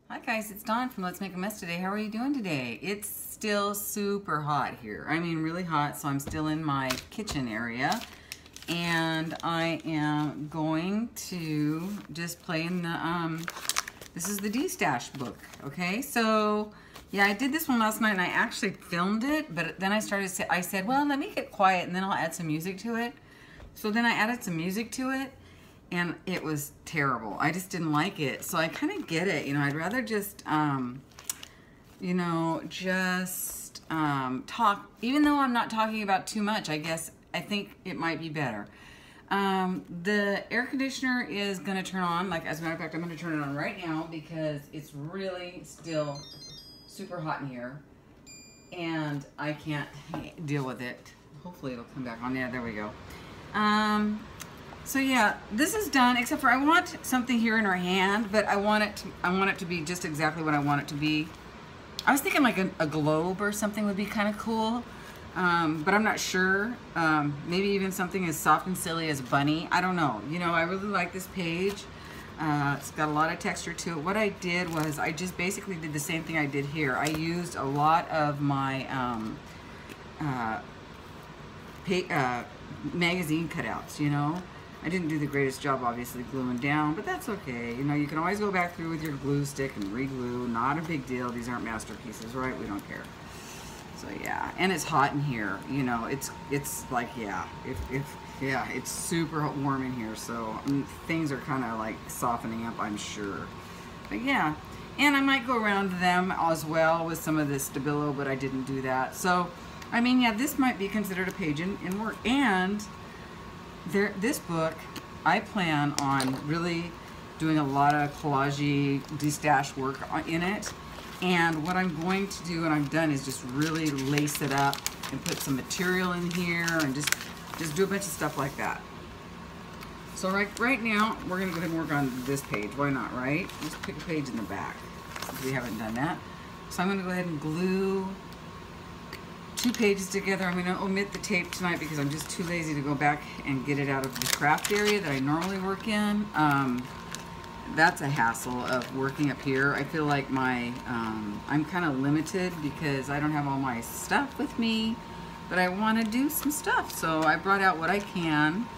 Hi guys, it's Dawn from Let's Make a Mess Today. How are you doing today? It's still super hot here. I mean really hot, so I'm still in my kitchen area. And I am going to just play in the, this is the Destash book, okay? So, yeah, I did this one last night and I actually filmed it, but then I said, well, let me get quiet and then I'll add some music to it. So then I added some music to it. And it was terrible. I just didn't like it. So I kind of get it. You know, I'd rather just, you know, just talk. Even though I'm not talking about too much, I think it might be better. The air conditioner is going to turn on. Like, as a matter of fact, I'm going to turn it on right now because it's really still super hot in here. And I can't deal with it. Hopefully it'll come back on. Yeah, there we go. So yeah, this is done, except for I want something here in her hand, but I want it to be just exactly what I want it to be. I was thinking like a globe or something would be kind of cool, but I'm not sure. Maybe even something as soft and silly as bunny. I don't know. You know, I really like this page. It's got a lot of texture to it. What I did was I just basically did the same thing I did here. I used a lot of my magazine cutouts, you know. I didn't do the greatest job, obviously, gluing down, but that's okay. You know, you can always go back through with your glue stick and re-glue. Not a big deal. These aren't masterpieces, right? We don't care. So yeah, and it's hot in here. You know, it's like, yeah, yeah, it's super warm in here. So things are kind of like softening up, I'm sure. But yeah, and I might go around them as well with some of this Stabilo, but I didn't do that. So, I mean, yeah, this might be considered a page in work. And this book, I plan on really doing a lot of collage destash work in it. And what I'm going to do, and I've done, is just really lace it up and put some material in here and just do a bunch of stuff like that. So right now, we're going to go ahead and work on this page. Why not, right? Let's pick a page in the back since we haven't done that. So I'm going to go ahead and glue 2 pages together. I'm going to omit the tape tonight because I'm just too lazy to go back and get it out of the craft area that I normally work in. That's a hassle of working up here. I feel like I'm kind of limited because I don't have all my stuff with me, but I want to do some stuff. So I brought out what I can,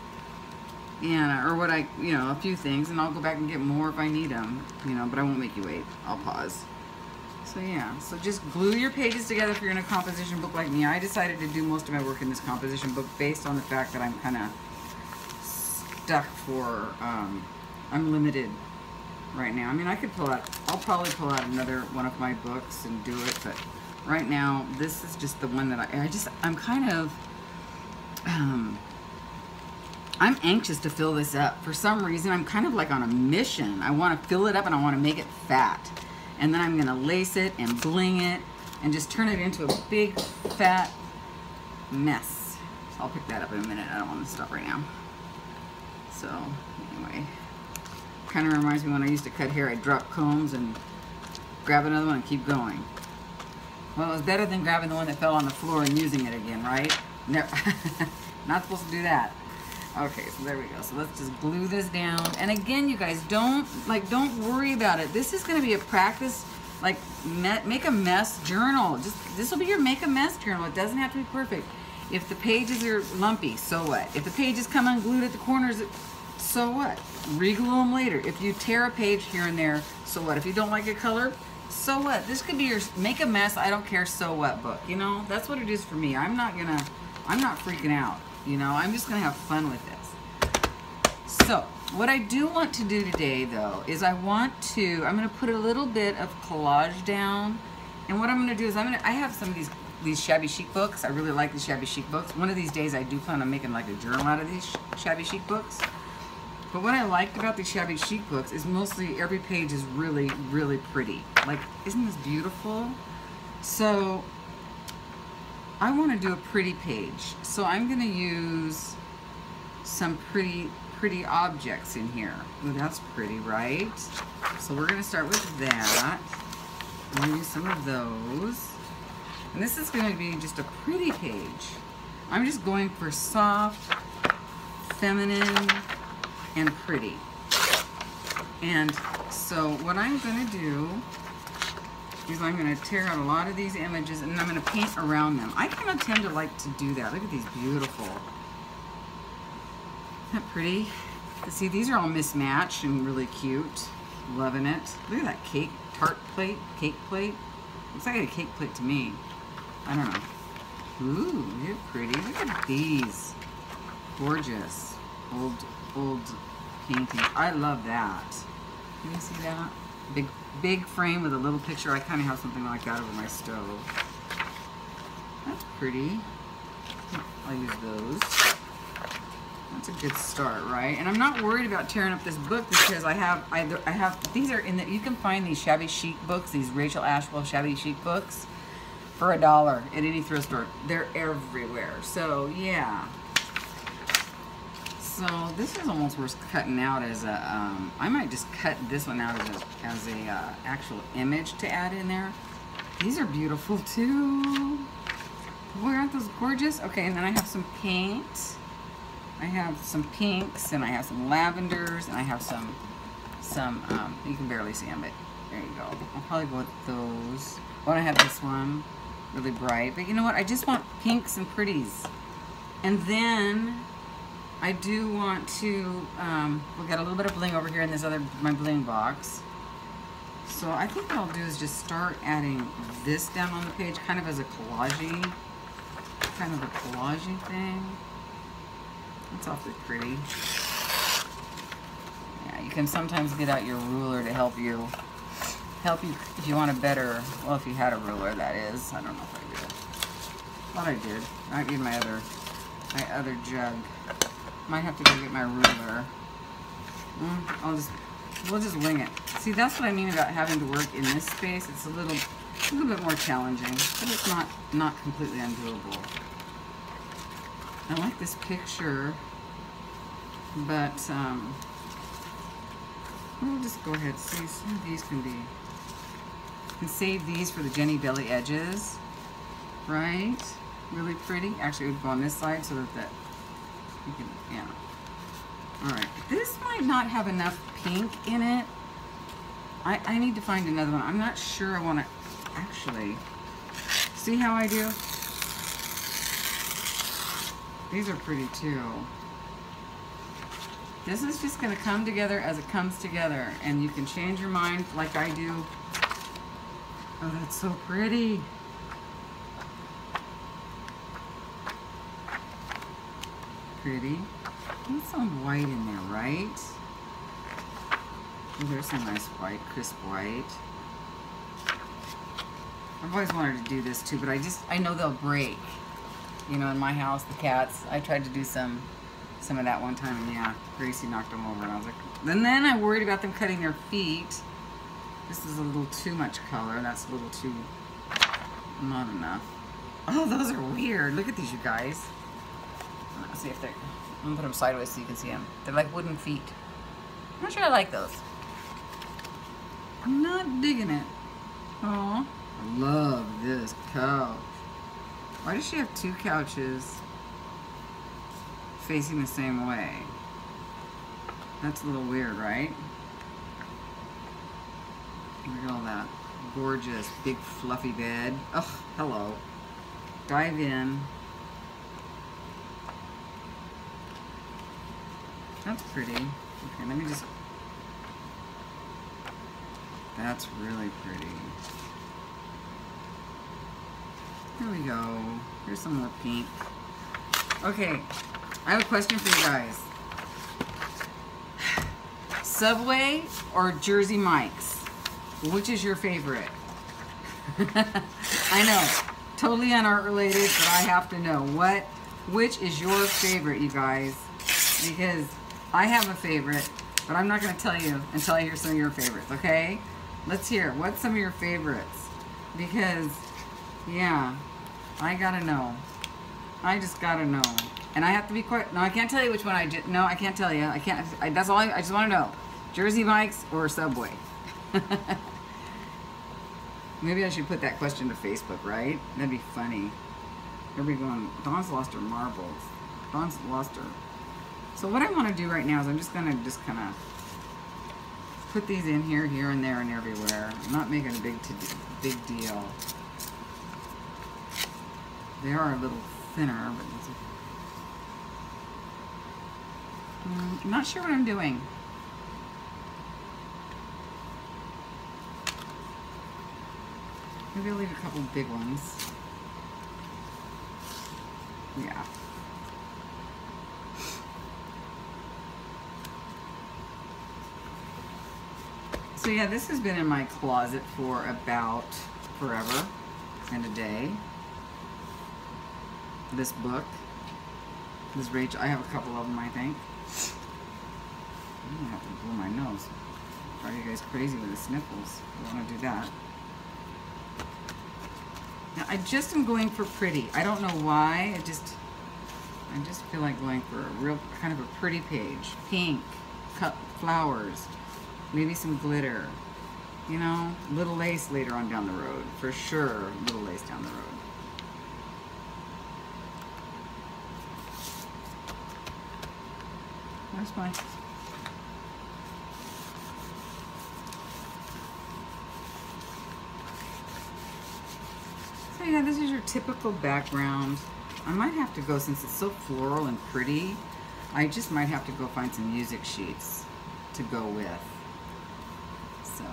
and or what you know, a few things, and I'll go back and get more if I need them, you know, but I won't make you wait. I'll pause. So yeah, so just glue your pages together if you're in a composition book like me. I decided to do most of my work in this composition book based on the fact that I'm kind of stuck for, I'm limited right now. I mean, I'll probably pull out another one of my books and do it, but right now, this is just the one that I'm kind of, I'm anxious to fill this up. For some reason, I'm kind of like on a mission. I want to fill it up and I want to make it fat. And then I'm going to lace it and bling it and just turn it into a big, fat mess. So I'll pick that up in a minute. I don't want to stop right now. So, anyway. Kind of reminds me when I used to cut hair. I'd drop combs and grab another one and keep going. Well, it was better than grabbing the one that fell on the floor and using it again, right? Never. Not supposed to do that. Okay, so there we go. So let's just glue this down. And again, you guys, don't worry about it. This is going to be a practice, like make a mess journal. This will be your make a mess journal. It doesn't have to be perfect. If the pages are lumpy, so what? If the pages come unglued at the corners, so what? Re-glue them later. If you tear a page here and there, so what? If you don't like a color, so what? This could be your make a mess, I don't care, so what book. You know, that's what it is for me. I'm not freaking out. You know, I'm just going to have fun with this. So, what I do want to do today, though, is I'm going to put a little bit of collage down. And what I'm going to do is I have some of these shabby chic books. I really like these shabby chic books. One of these days, I do plan on making like a journal out of these shabby chic books. But what I liked about these shabby chic books is mostly every page is really, really pretty. Like, isn't this beautiful? So I want to do a pretty page, so I'm going to use some pretty objects in here. Ooh, that's pretty, right? So we're going to start with that. I'm going to use some of those. And this is going to be just a pretty page. I'm just going for soft, feminine, and pretty. And So what I'm going to do is I'm going to tear out a lot of these images and I'm going to paint around them. I kind of tend to like to do that. Look at these beautiful. Isn't that pretty? See, these are all mismatched and really cute. Loving it. Look at that cake, tart plate, cake plate. Looks like a cake plate to me. I don't know. Ooh, you're pretty. Look at these. Gorgeous. Old painting. I love that. Can you see that? Big frame with a little picture. I kind of have something like that over my stove. That's pretty. I'll use those. That's a good start, right? And I'm not worried about tearing up this book because I have these are in the, you can find these shabby chic books, these Rachel Ashwell shabby chic books for $1 at any thrift store. They're everywhere. So yeah. So this is almost worth cutting out as a, I might just cut this one out as a actual image to add in there. These are beautiful too. Boy, aren't those gorgeous? Okay, and then I have some paint. I have some pinks, and I have some lavenders, and I have some you can barely see them, but there you go. I'll probably go with those. Oh, I have this one, really bright. But you know what? I just want pinks and pretties. And then I do want to, we got a little bit of bling over here in this other, my bling box. So I think what I'll do is just start adding this down on the page, kind of as a collage-y thing. It's awfully pretty. Yeah, you can sometimes get out your ruler to help you if you want a better, well, if you had a ruler, that is. I don't know if I do. Thought I did. I might need my other jug. Might have to go get my ruler. We'll just wing it. See, that's what I mean about having to work in this space. It's a little bit more challenging, but it's not completely undoable. I like this picture, but we'll just go ahead. See, some of these can be. You can save these for the Jenny Belly edges, right? Really pretty. Actually, it would go on this side so that you can, yeah. All right. This might not have enough pink in it. I need to find another one. I'm not sure I want to actually. See how I do? These are pretty too. This is just going to come together as it comes together, and you can change your mind like I do. Oh, that's so pretty. Pretty. Need some white in there, right? Oh, there's some nice white, crisp white. I've always wanted to do this too, but I know they'll break. You know, in my house, the cats, I tried to do some of that one time, and yeah, Gracie knocked them over, and I was like, and then I worried about them cutting their feet. This is a little too much color. That's a little too, not enough. Oh, those are weird. Look at these, you guys. Let's see if they're, I'm gonna put them sideways so you can see them. They're like wooden feet. I'm not sure I like those. I'm not digging it. Oh, I love this couch. Why does she have two couches facing the same way? That's a little weird, right? Look at all that gorgeous, big, fluffy bed. Oh, hello. Dive in. That's pretty. Okay, let me just... That's really pretty. Here we go. Here's some more pink. Okay, I have a question for you guys. Subway or Jersey Mike's? Which is your favorite? I know, totally unart related, but I have to know. Which is your favorite, you guys? Because I have a favorite, but I'm not going to tell you until I hear some of your favorites, okay? Let's hear. What's some of your favorites? Because, yeah, I gotta know. I just gotta know. And I have to be quick. No, I can't tell you which one I did. No, I can't tell you. I can't. That's all I just want to know. Jersey Mike's or Subway? Maybe I should put that question to Facebook, right? That'd be funny. Everybody going, Dawn's lost her marbles. Dawn's lost her. So what I want to do right now is I'm just going to kind of put these in here, and there, and everywhere. I'm not making a big deal. They are a little thinner, but it's I'm not sure what I'm doing. Maybe I'll leave a couple big ones. Yeah. So yeah, this has been in my closet for about forever and a day. This book, this Rachel, I have a couple of them, I think. I'm gonna have to blow my nose. Are you guys crazy with the sniffles? I want to do that. Now, I just am going for pretty. I don't know why. I just feel like going for a real kind of a pretty page. Pink, cut flowers, maybe some glitter. You know, little lace later on down the road. For sure, little lace down the road. Where's my... So yeah, this is your typical background. I might have to go, since it's so floral and pretty, I just might have to go find some music sheets to go with. So...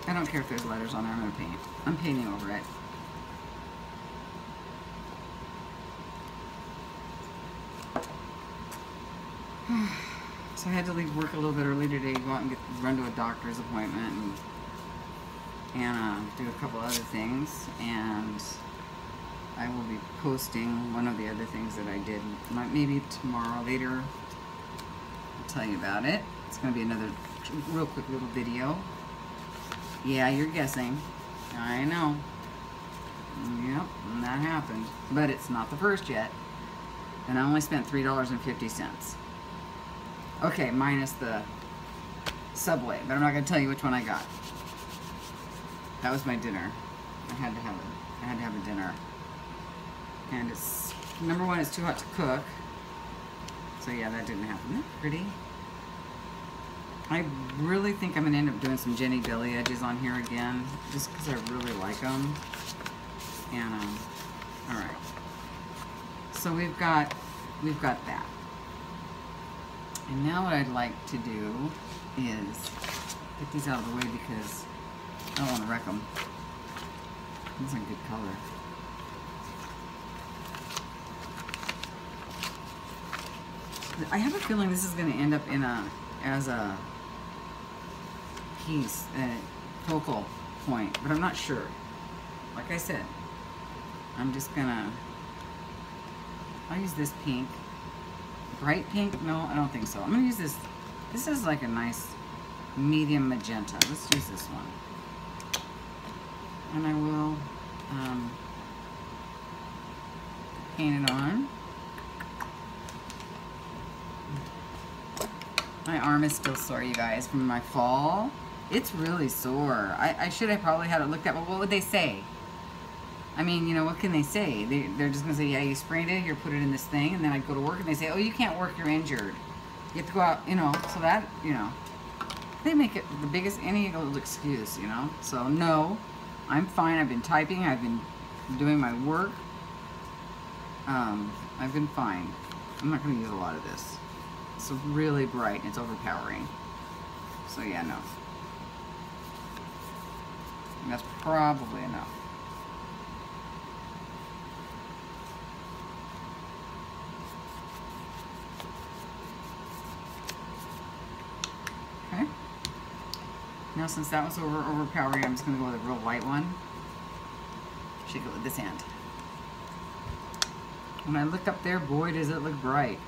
I don't care if there's letters on there, I'm going to paint. I'm painting over it. So I had to leave work a little bit early today, go out and run to a doctor's appointment and do a couple other things. And I will be posting one of the other things that I did. Maybe tomorrow, later, I'll tell you about it. It's going to be another real quick little video. Yeah, you're guessing. I know. Yep, and that happened. But it's not the first yet. And I only spent $3.50. Okay, minus the Subway. But I'm not going to tell you which one I got. That was my dinner. I had to have a dinner. And it's, number one, it's too hot to cook. So yeah, that didn't happen. Isn't that pretty? I really think I'm going to end up doing some Jenny Billy edges on here again, just because I really like them. And, alright. So we've got that. And now what I'd like to do is get these out of the way because I don't want to wreck them. These are good color. I have a feeling this is going to end up in as a piece, a focal point, but I'm not sure. Like I said, I'm just gonna, I'll use this pink. Bright pink? No, I don't think so. I'm gonna use this. This is like a nice medium magenta. Let's use this one. And I will paint it on. My arm is still sore, you guys, from my fall. It's really sore. I should have probably had it looked at, but what would they say? I mean, you know, what can they say? They're just going to say, yeah, you sprained it, you put it in this thing, and then I go to work and they say, oh, you can't work, you're injured. You have to go out, you know, so that, you know, they make it the biggest, any little excuse, you know. So, no, I'm fine. I've been typing, I've been doing my work. I've been fine. I'm not going to use a lot of this. It's really bright and it's overpowering. So yeah, no. And that's probably enough. Okay. Now since that was overpowering, I'm just going to go with a real light one. Shake it with this hand. When I look up there, boy, does it look bright.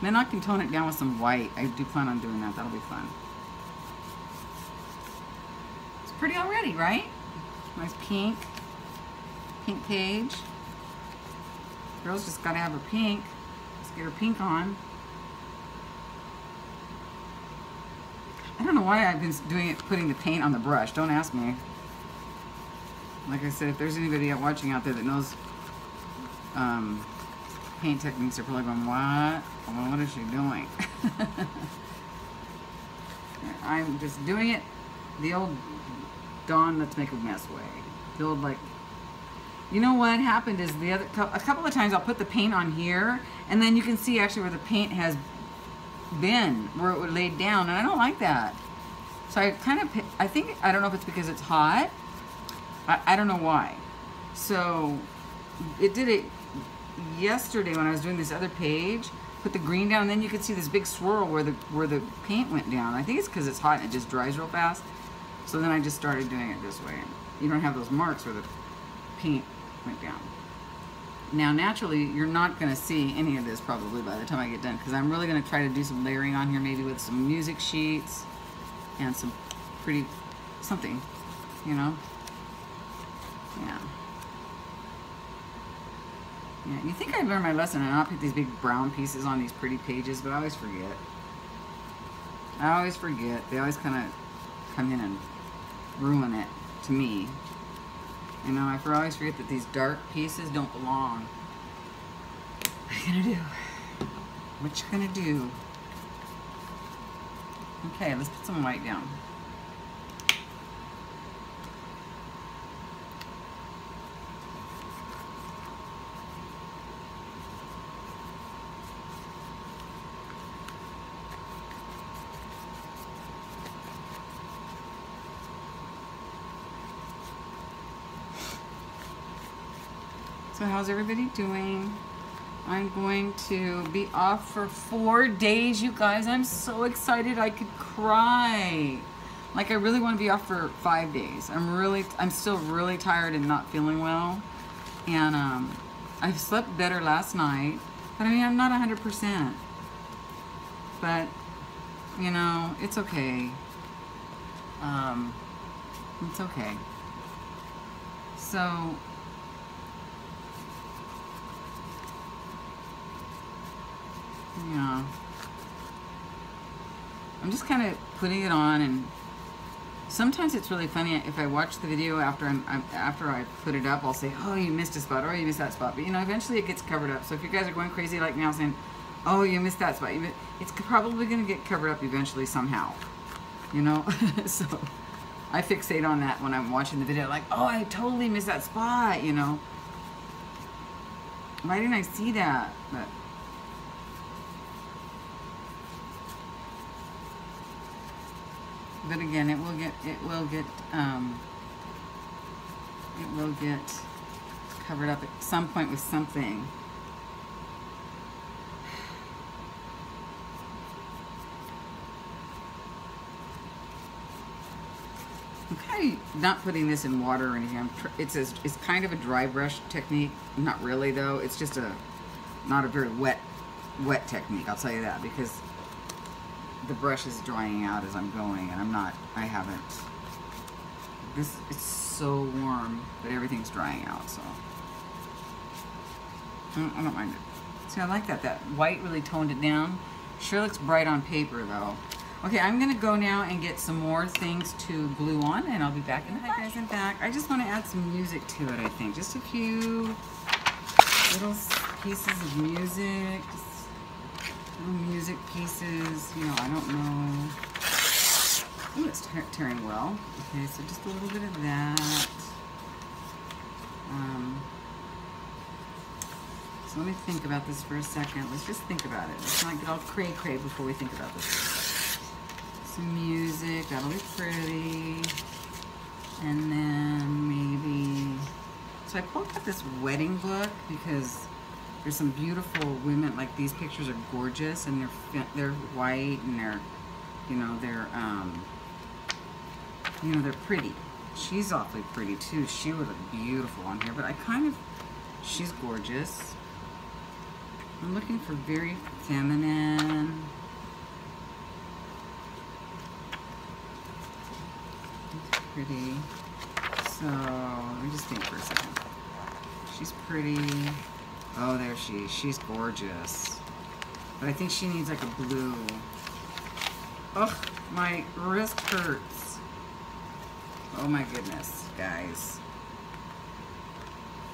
Then I can tone it down with some white. I do plan on doing that. That'll be fun. It's pretty already, right? Nice pink. Pink page. Girls just gotta have a pink. Let's get her pink on. I don't know why I've been doing it, putting the paint on the brush. Don't ask me. Like I said, if there's anybody watching out there that knows paint techniques, they're probably going, what? Well, what is she doing? I'm just doing it the old Dawn Let's Make a Mess way. The old, like, you know what happened is a couple of times I'll put the paint on here, and then you can see actually where the paint has been, where it would laid down, and I don't like that. So I kind of, I don't know if it's because it's hot. I don't know why. So it did it yesterday when I was doing this other page. Put the green down, and then you could see this big swirl where the paint went down. I think it's because it's hot and it just dries real fast. So then I just started doing it this way. You don't have those marks where the paint went down. Now naturally, you're not going to see any of this probably by the time I get done, because I'm really going to try to do some layering on here, maybe with some music sheets and some pretty something, you know. Yeah. Yeah, you think I'd learn my lesson and not put these big brown pieces on these pretty pages, but I always forget. I always forget. They always kind of come in and ruin it to me. You know, I always forget that these dark pieces don't belong. What are you gonna do? What you gonna do? Okay, let's put some white down. So how's everybody doing? I'm going to be off for 4 days, you guys. I'm so excited I could cry. Like, I really want to be off for 5 days. I'm still really tired and not feeling well. And I slept better last night. But I mean, I'm not 100%. But, you know, it's okay. It's okay. So, yeah, I'm just kind of putting it on, and sometimes it's really funny if I watch the video after I put it up. I'll say, oh, you missed a spot, or you missed that spot, but you know, eventually it gets covered up. So if you guys are going crazy like now saying, oh, you missed that spot, it's probably going to get covered up eventually somehow, you know. So I fixate on that when I'm watching the video, like, oh, I totally missed that spot, you know. Why didn't I see that? But again, it will get covered up at some point with something. I'm kind of not putting this in water or anything. It's kind of a dry brush technique. Not really though. It's just not a very wet technique. I'll tell you that, because the brush is drying out as I'm going, and I haven't. It's so warm, but everything's drying out, so I don't mind it. See, I like that. That white really toned it down. Sure looks bright on paper, though. Okay, I'm gonna go now and get some more things to glue on, and I'll be back in the flash. Hi guys, I'm back. I just want to add some music to it, I think. Just a few little pieces of music. Music pieces, you know, I don't know. Oh, it's tearing well. Okay, so just a little bit of that. So let me think about this for a second. Let's just think about it. Let's not get all cray-cray before we think about this. Some music, that'll be pretty. And then maybe... So I pulled out this wedding book because there's some beautiful women. Like, these pictures are gorgeous, and they're white, and they're they're pretty. She's awfully pretty too. She would look beautiful on here, but she's gorgeous. I'm looking for very feminine. It's pretty. So let me just think for a second. She's pretty. Oh, there she's gorgeous. But I think she needs like a blue. Ugh, my wrist hurts. Oh my goodness, guys.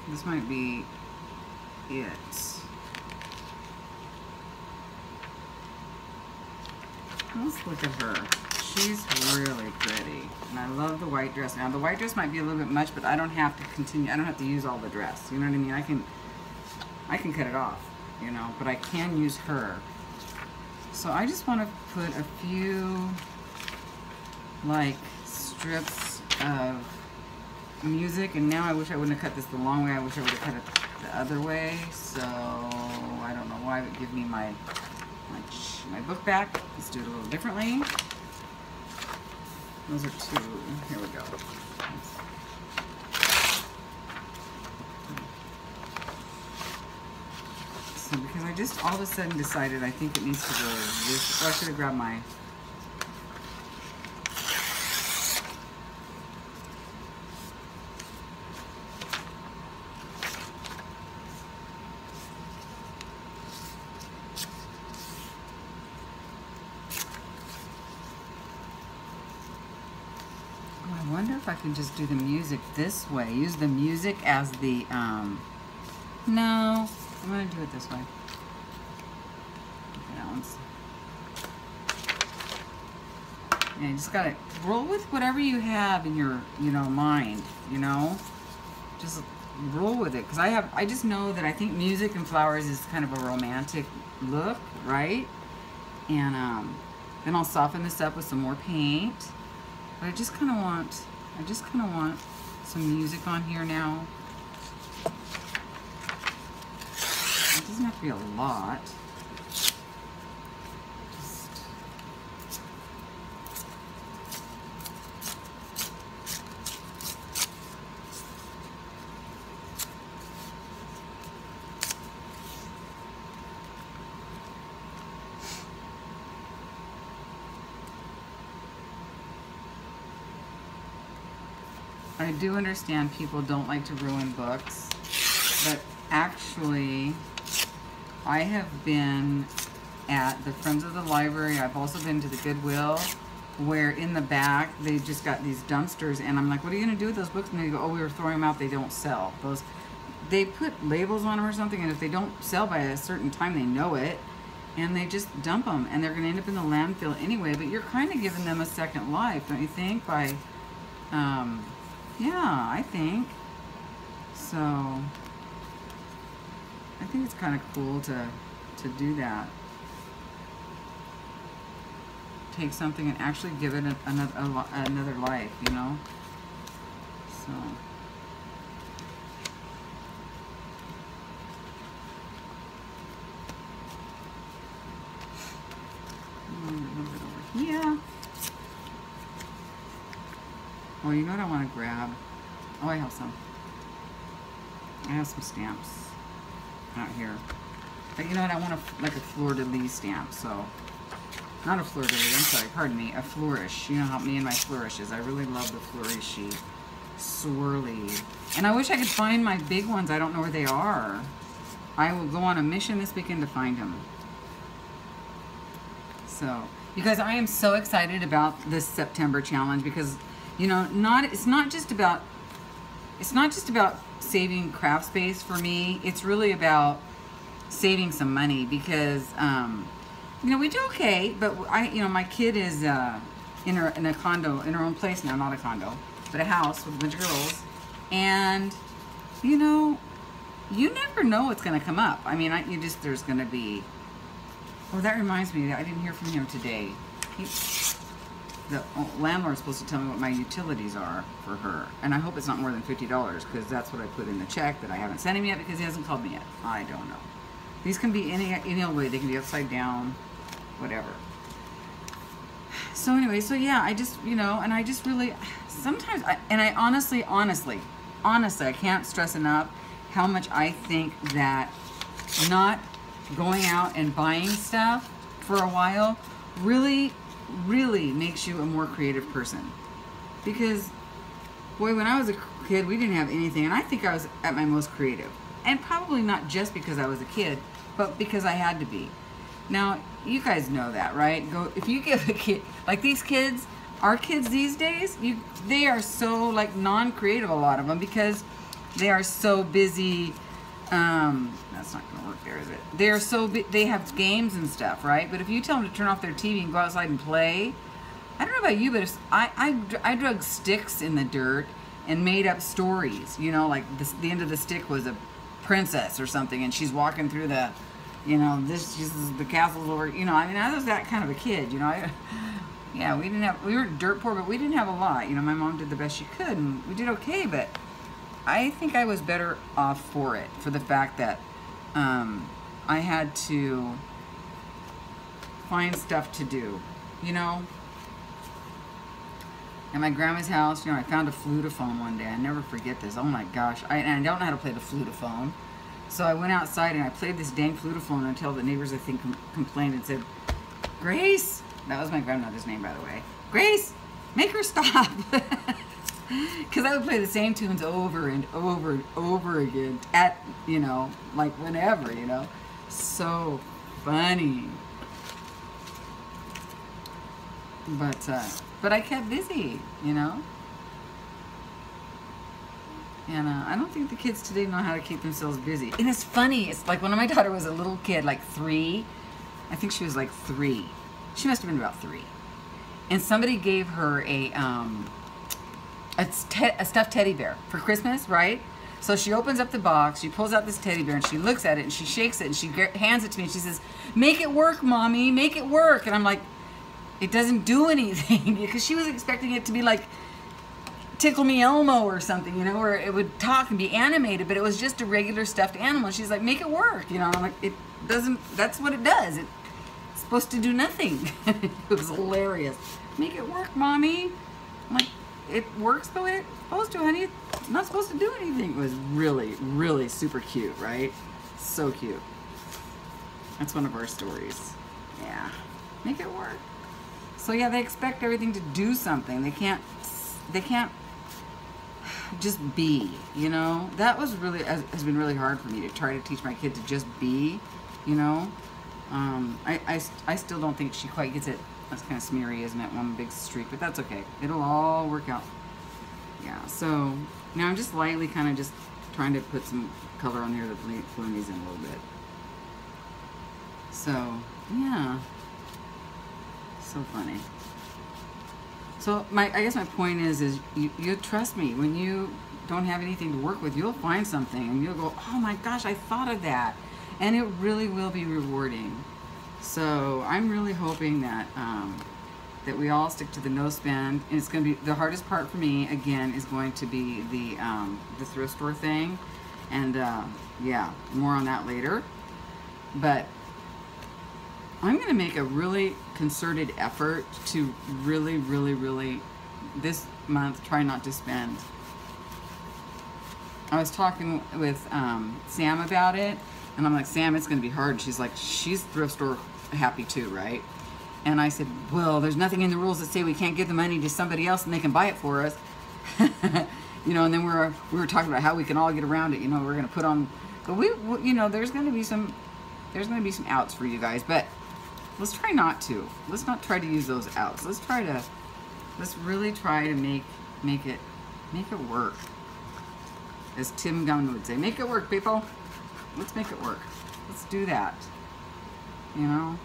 This might be it. Let's look at her. She's really pretty. And I love the white dress. Now the white dress might be a little bit much, but I don't have to continue. I don't have to use all the dress. You know what I mean? I can cut it off, you know, but I can use her. So I just want to put a few like strips of music, and now I wish I wouldn't have cut this the long way. I wish I would have cut it the other way. So I don't know why it would give me my book back. Let's do it a little differently. Those are two. Here we go. So because I just all of a sudden decided I think it needs to go this. Oh, I should have grabbed my. I wonder if I can just do the music this way. Use the music as the, no, I'm going to do it this way. Okay, that one's, yeah, you just got to roll with whatever you have in your, you know, mind, you know? Just roll with it. Because I just know that I think music and flowers is kind of a romantic look, right? And then I'll soften this up with some more paint. But I just kind of want some music on here now. It doesn't have to be a lot. Just I do understand people don't like to ruin books, but actually I have been at the Friends of the Library. I've also been to the Goodwill, where in the back they just got these dumpsters, and I'm like, what are you going to do with those books? And they go, oh, we were throwing them out, they don't sell. Those, they put labels on them or something, and if they don't sell by a certain time, they know it, and they just dump them, and they're going to end up in the landfill anyway. But you're kind of giving them a second life, don't you think, by yeah, I think so. I think it's kind of cool to do that. Take something and actually give it another life, you know. So a little bit over here. Oh, you know what I want to grab? Oh, I have some. I have some stamps out here. But you know what? I want like a fleur-de-lis stamp. So, not a fleur-de-lis. I'm sorry. Pardon me. A flourish. You know how me and my flourishes. I really love the flourishy swirly. And I wish I could find my big ones. I don't know where they are. I will go on a mission this weekend to find them. So, you guys, I am so excited about this September challenge because, you know, it's not just about saving craft space for me. It's really about saving some money because, you know, we do okay, but you know, my kid is in a condo, in her own place now, not a condo, but a house with a bunch of girls, and you know, you never know what's going to come up. I mean, there's going to be. Oh, that reminds me, I didn't hear from him today. The landlord's supposed to tell me what my utilities are for her. And I hope it's not more than $50 because that's what I put in the check that I haven't sent him yet because he hasn't called me yet. I don't know. These can be any old way. They can be upside down, whatever. So anyway, so yeah, I just, you know, and I just really, sometimes, I honestly, I can't stress enough how much I think that not going out and buying stuff for a while really makes you a more creative person. Because, boy, when I was a kid, we didn't have anything, and I think I was at my most creative. And probably not just because I was a kid, but because I had to be. Now, you guys know that, right? Go if you give a kid, like these kids, our kids these days, they are so like non-creative, a lot of them, because they are so busy. That's not gonna work there, is it? They're so they have games and stuff, right? But if you tell them to turn off their TV and go outside and play, I don't know about you, but if I drug sticks in the dirt and made up stories, you know, like the end of the stick was a princess or something, and she's walking through the, you know, this is the castle's over, you know. I mean, I was that kind of a kid, you know. Yeah, we were dirt poor, but we didn't have a lot. You know, my mom did the best she could, and we did okay, but I think I was better off for the fact that I had to find stuff to do, you know. At my grandma's house, you know, I found a flutophone one day. I never forget this. Oh my gosh. And I don't know how to play the flutophone. So I went outside and I played this dang flutophone until the neighbors, I think, complained and said, Grace, that was my grandmother's name, by the way. Grace, make her stop. Because I would play the same tunes over and over and over again at, you know, like whenever, you know. So funny. But I kept busy, you know. And I don't think the kids today know how to keep themselves busy. And it's funny. It's like when my daughter was a little kid, like 3. I think she was like 3. She must have been about 3. And somebody gave her a stuffed teddy bear for Christmas, right? So she opens up the box, she pulls out this teddy bear, and she looks at it, and she shakes it, and she hands it to me, and she says, "Make it work, Mommy, make it work." And I'm like, it doesn't do anything, because she was expecting it to be like Tickle Me Elmo or something, you know, where it would talk and be animated, but it was just a regular stuffed animal. She's like, "Make it work," you know. I'm like, it doesn't, that's what it does. It's supposed to do nothing. It was hilarious. "Make it work, Mommy." I'm like, it works the way it's supposed to, honey. It's not supposed to do anything. It was really, really super cute, right? So cute. That's one of our stories. Yeah. Make it work. So yeah, they expect everything to do something. They can't just be, you know. That was really, has been really hard for me to try to teach my kid to just be, you know. I still don't think she quite gets it. That's kind of smeary, isn't it? One big streak, but that's okay. It'll all work out. Yeah, so now I'm just lightly kind of just trying to put some color on here to blend these in a little bit. So, yeah. So funny. So I guess my point is you trust me. When you don't have anything to work with, you'll find something and you'll go, "Oh my gosh, I thought of that." And it really will be rewarding. So I'm really hoping that that we all stick to the no spend. And it's going to be the hardest part for me. Again, is going to be the thrift store thing, and yeah, more on that later. But I'm going to make a really concerted effort to really, really, really this month try not to spend. I was talking with Sam about it, and I'm like, "Sam, it's going to be hard." She's like, she's thrift store happy too, right? And I said, "Well, there's nothing in the rules that say we can't give the money to somebody else and they can buy it for us." You know, and then we were talking about how we can all get around it. You know, we're going to put on, but we you know, there's going to be some outs for you guys, but let's try not to. Let's not try to use those outs. Let's really try to make it work. As Tim Gunn would say, make it work, people. Let's make it work. Let's do that. You know?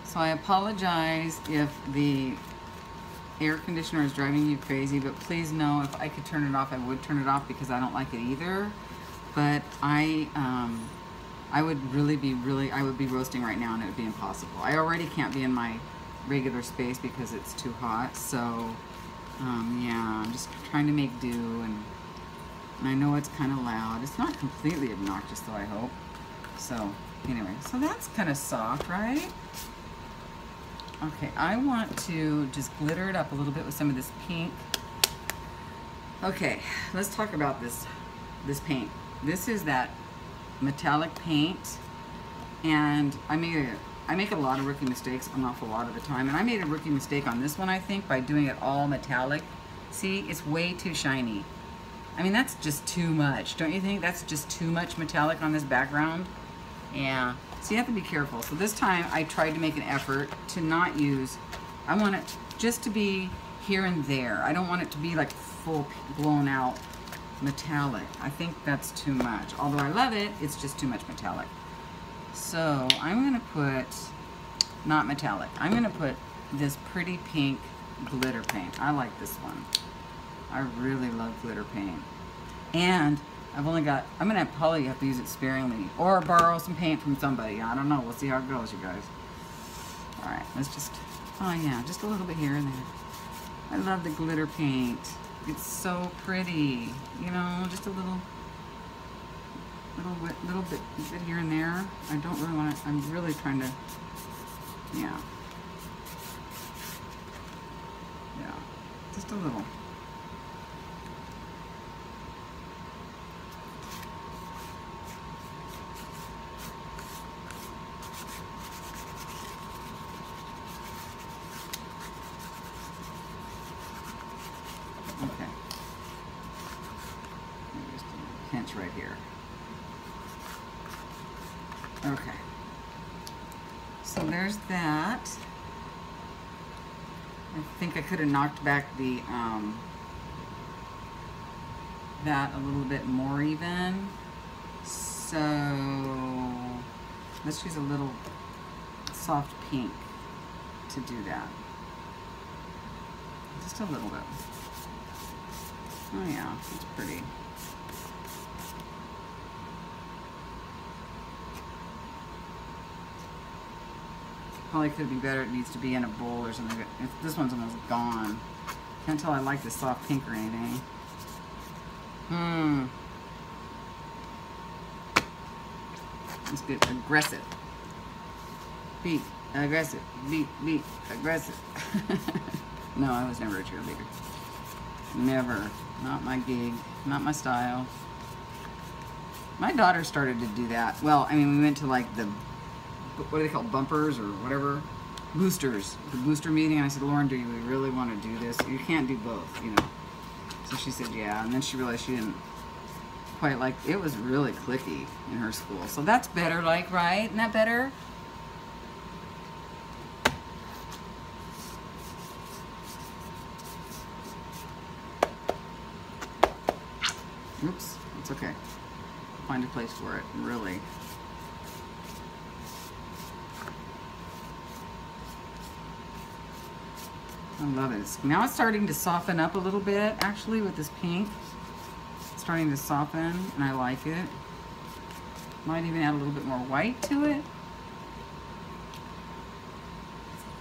So I apologize if the air conditioner is driving you crazy, but please know if I could turn it off, I would turn it off, because I don't like it either. But I would be roasting right now, and it would be impossible. I already can't be in my regular space because it's too hot. So yeah, I'm just trying to make do, and I know it's kind of loud. It's not completely obnoxious though, I hope. So anyway, so that's kind of soft, right? Okay, I want to just glitter it up a little bit with some of this pink. Okay, let's talk about this paint. This is that metallic paint, and I make a lot of rookie mistakes, an awful lot of the time, and I made a rookie mistake on this one, I think, by doing it all metallic. See, it's way too shiny. I mean, that's just too much, don't you think? That's just too much metallic on this background. Yeah, so you have to be careful. So this time I tried to make an effort to not use, I want it just to be here and there. I don't want it to be like full blown out metallic. I think that's too much. Although I love it, it's just too much metallic. So I'm gonna put, not metallic, I'm gonna put this pretty pink glitter paint. I like this one. I really love glitter paint. And I've only got, I'm gonna probably have to use it sparingly or borrow some paint from somebody. I don't know, we'll see how it goes, you guys. All right, let's just, oh yeah, just a little bit here and there. I love the glitter paint. It's so pretty, you know, just a little bit here and there. I don't really want to, I'm really trying to, yeah. Yeah, just a little. Okay. Just a pinch right here. Okay. So there's that. I think I could have knocked back the that a little bit more even. So let's use a little soft pink to do that. Just a little bit. Oh yeah, it's pretty. Probably could be better. It needs to be in a bowl or something. This one's almost gone. Can't tell I like the soft pink or anything. Let's get aggressive. Be aggressive. Be aggressive. No, I was never a cheerleader. Never. Not my gig. Not my style. My daughter started to do that. Well, I mean, we went to like the, what do they call, bumpers or whatever? Boosters. The booster meeting. And I said, Lauren, do you really want to do this? You can't do both, you know. So she said, yeah. And then she realized she didn't quite like, it was really cliquey in her school. So that's better, like, right? Isn't that better? Oops, it's okay. Find a place for it, really. I love it. Now it's starting to soften up a little bit, actually, with this pink. It's starting to soften, and I like it. Might even add a little bit more white to it.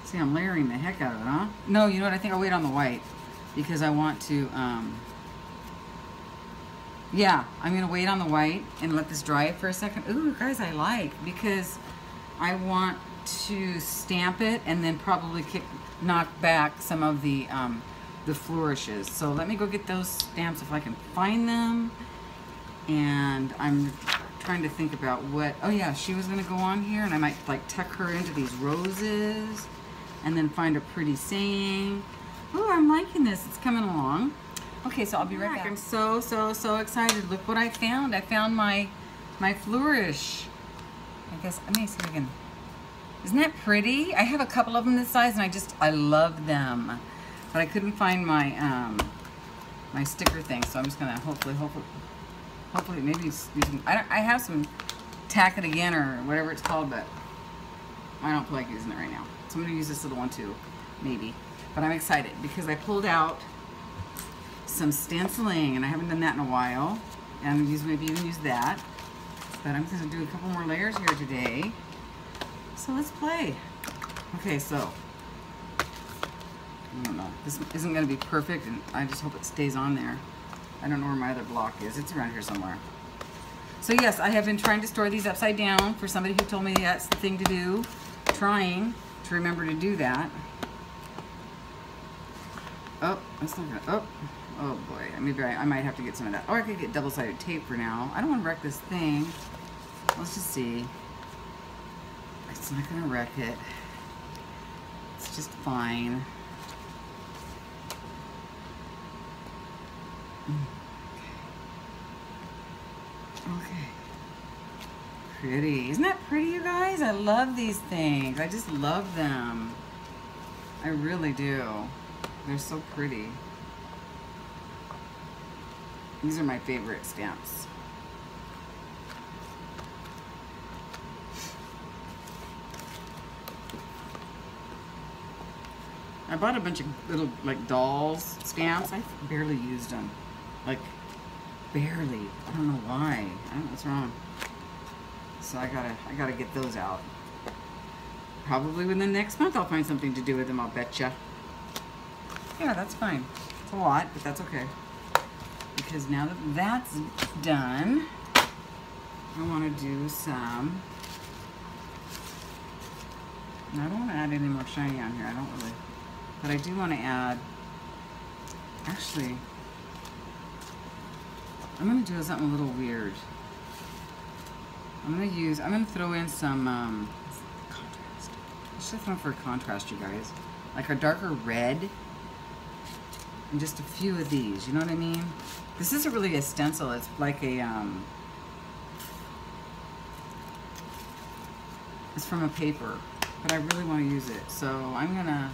See, I'm layering the heck out of it, huh? No, you know what? I think I'll wait on the white because I want to, yeah, I'm gonna wait on the white and let this dry it for a second. Ooh, guys, I like, because I want to stamp it and then probably knock back some of the flourishes. So let me go get those stamps if I can find them. And I'm trying to think about what, oh yeah, she was gonna go on here and I might like tuck her into these roses and then find a pretty saying. Ooh, I'm liking this, it's coming along. Okay, so I'll be right back. I'm so excited. Look what I found. I found my flourish. I guess, let me see if I can, isn't that pretty? I have a couple of them this size and I love them. But I couldn't find my my sticker thing, so I'm just gonna hopefully maybe use some, I have some Tack It Again or whatever it's called, but I don't feel like using it right now. So I'm gonna use this little one too, maybe. But I'm excited because I pulled out some stenciling and I haven't done that in a while. And maybe even use that. But I'm gonna do a couple more layers here today. So let's play. Okay, so I don't know. This isn't gonna be perfect and I just hope it stays on there. I don't know where my other block is. It's around here somewhere. So yes, I have been trying to store these upside down for somebody who told me that's the thing to do. Trying to remember to do that. Oh, that's not gonna, oh boy, maybe I might have to get some of that. Or I could get double-sided tape for now. I don't want to wreck this thing. Let's just see. It's not gonna wreck it. It's just fine. Okay. pretty. Isn't that pretty, you guys? I love these things. I just love them. I really do. They're so pretty. These are my favorite stamps. I bought a bunch of little like dolls stamps. I barely used them. Like barely. I don't know why. I don't know what's wrong. So I gotta get those out. Probably within the next month I'll find something to do with them, I'll betcha. Yeah, that's fine. It's a lot, but that's okay. Because now that that's done, I want to do some. And I don't want to add any more shiny on here. I don't really. But I do want to add. Actually, I'm going to do something a little weird. I'm going to throw in some contrast. Let's just throw for a contrast, you guys. Like a darker red. And just a few of these, you know what I mean? This isn't really a stencil, it's like a, it's from a paper, but I really want to use it. So I'm gonna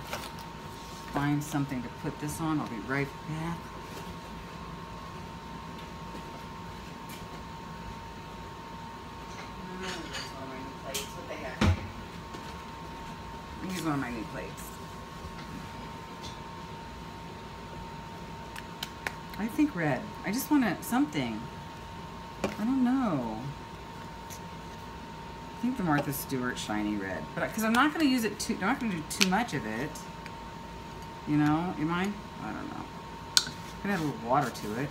find something to put this on. I'll be right back. Use one of my new plates. I think red. I just want something. I don't know. I think the Martha Stewart shiny red, but because I'm not going to use it too. I'm not going to do too much of it. You know, am I? I don't know. I'm gonna add a little water to it.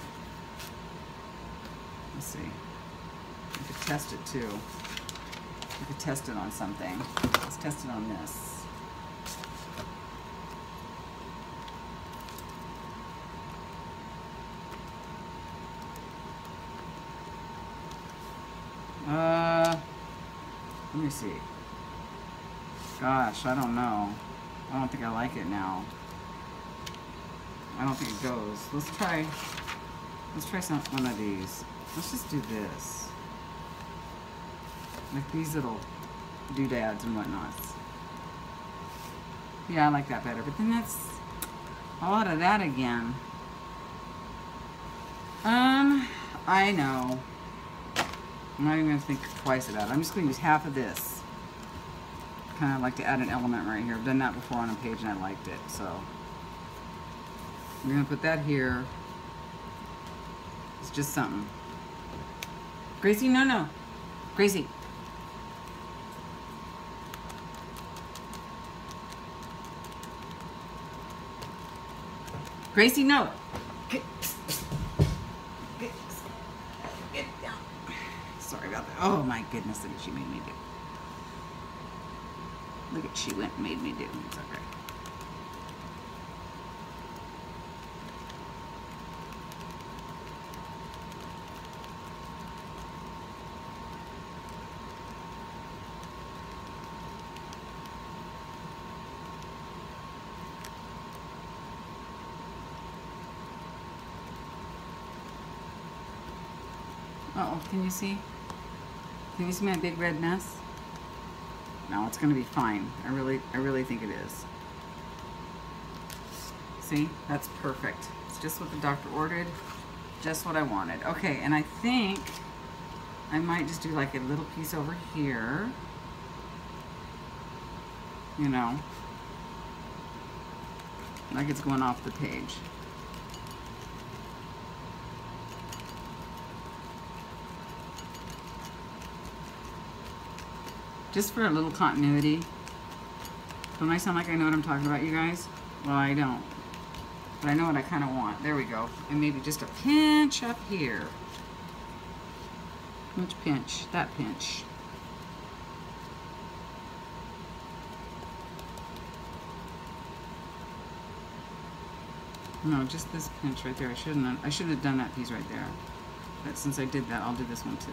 Let's see. I could test it too. I could test it on something. Let's test it on this. Let me see. Gosh, I don't know. I don't think I like it now. I don't think it goes. Let's try one of these. Let's just do this. Like these little doodads and whatnots. Yeah, I like that better. But then that's a lot of that again. I know. I'm not even going to think twice about it. I'm just going to use half of this. Kind of like to add an element right here. I've done that before on a page and I liked it. So I'm going to put that here. It's just something. Gracie, no, no. Gracie. Gracie, no. Get down. Sorry about that. Oh my goodness, look what she made me do. Look what she went and made me do. It's okay. Uh-oh, can you see? Can you see my big red mess? No, it's gonna be fine. I really think it is. See, that's perfect. It's just what the doctor ordered, just what I wanted. Okay, and I think I might just do like a little piece over here. You know, like it's going off the page. Just for a little continuity. Don't I sound like I know what I'm talking about, you guys? Well, I don't. But I know what I kind of want. There we go. And maybe just a pinch up here. Which pinch? That pinch. No, just this pinch right there. I should have done that piece right there. But since I did that, I'll do this one too.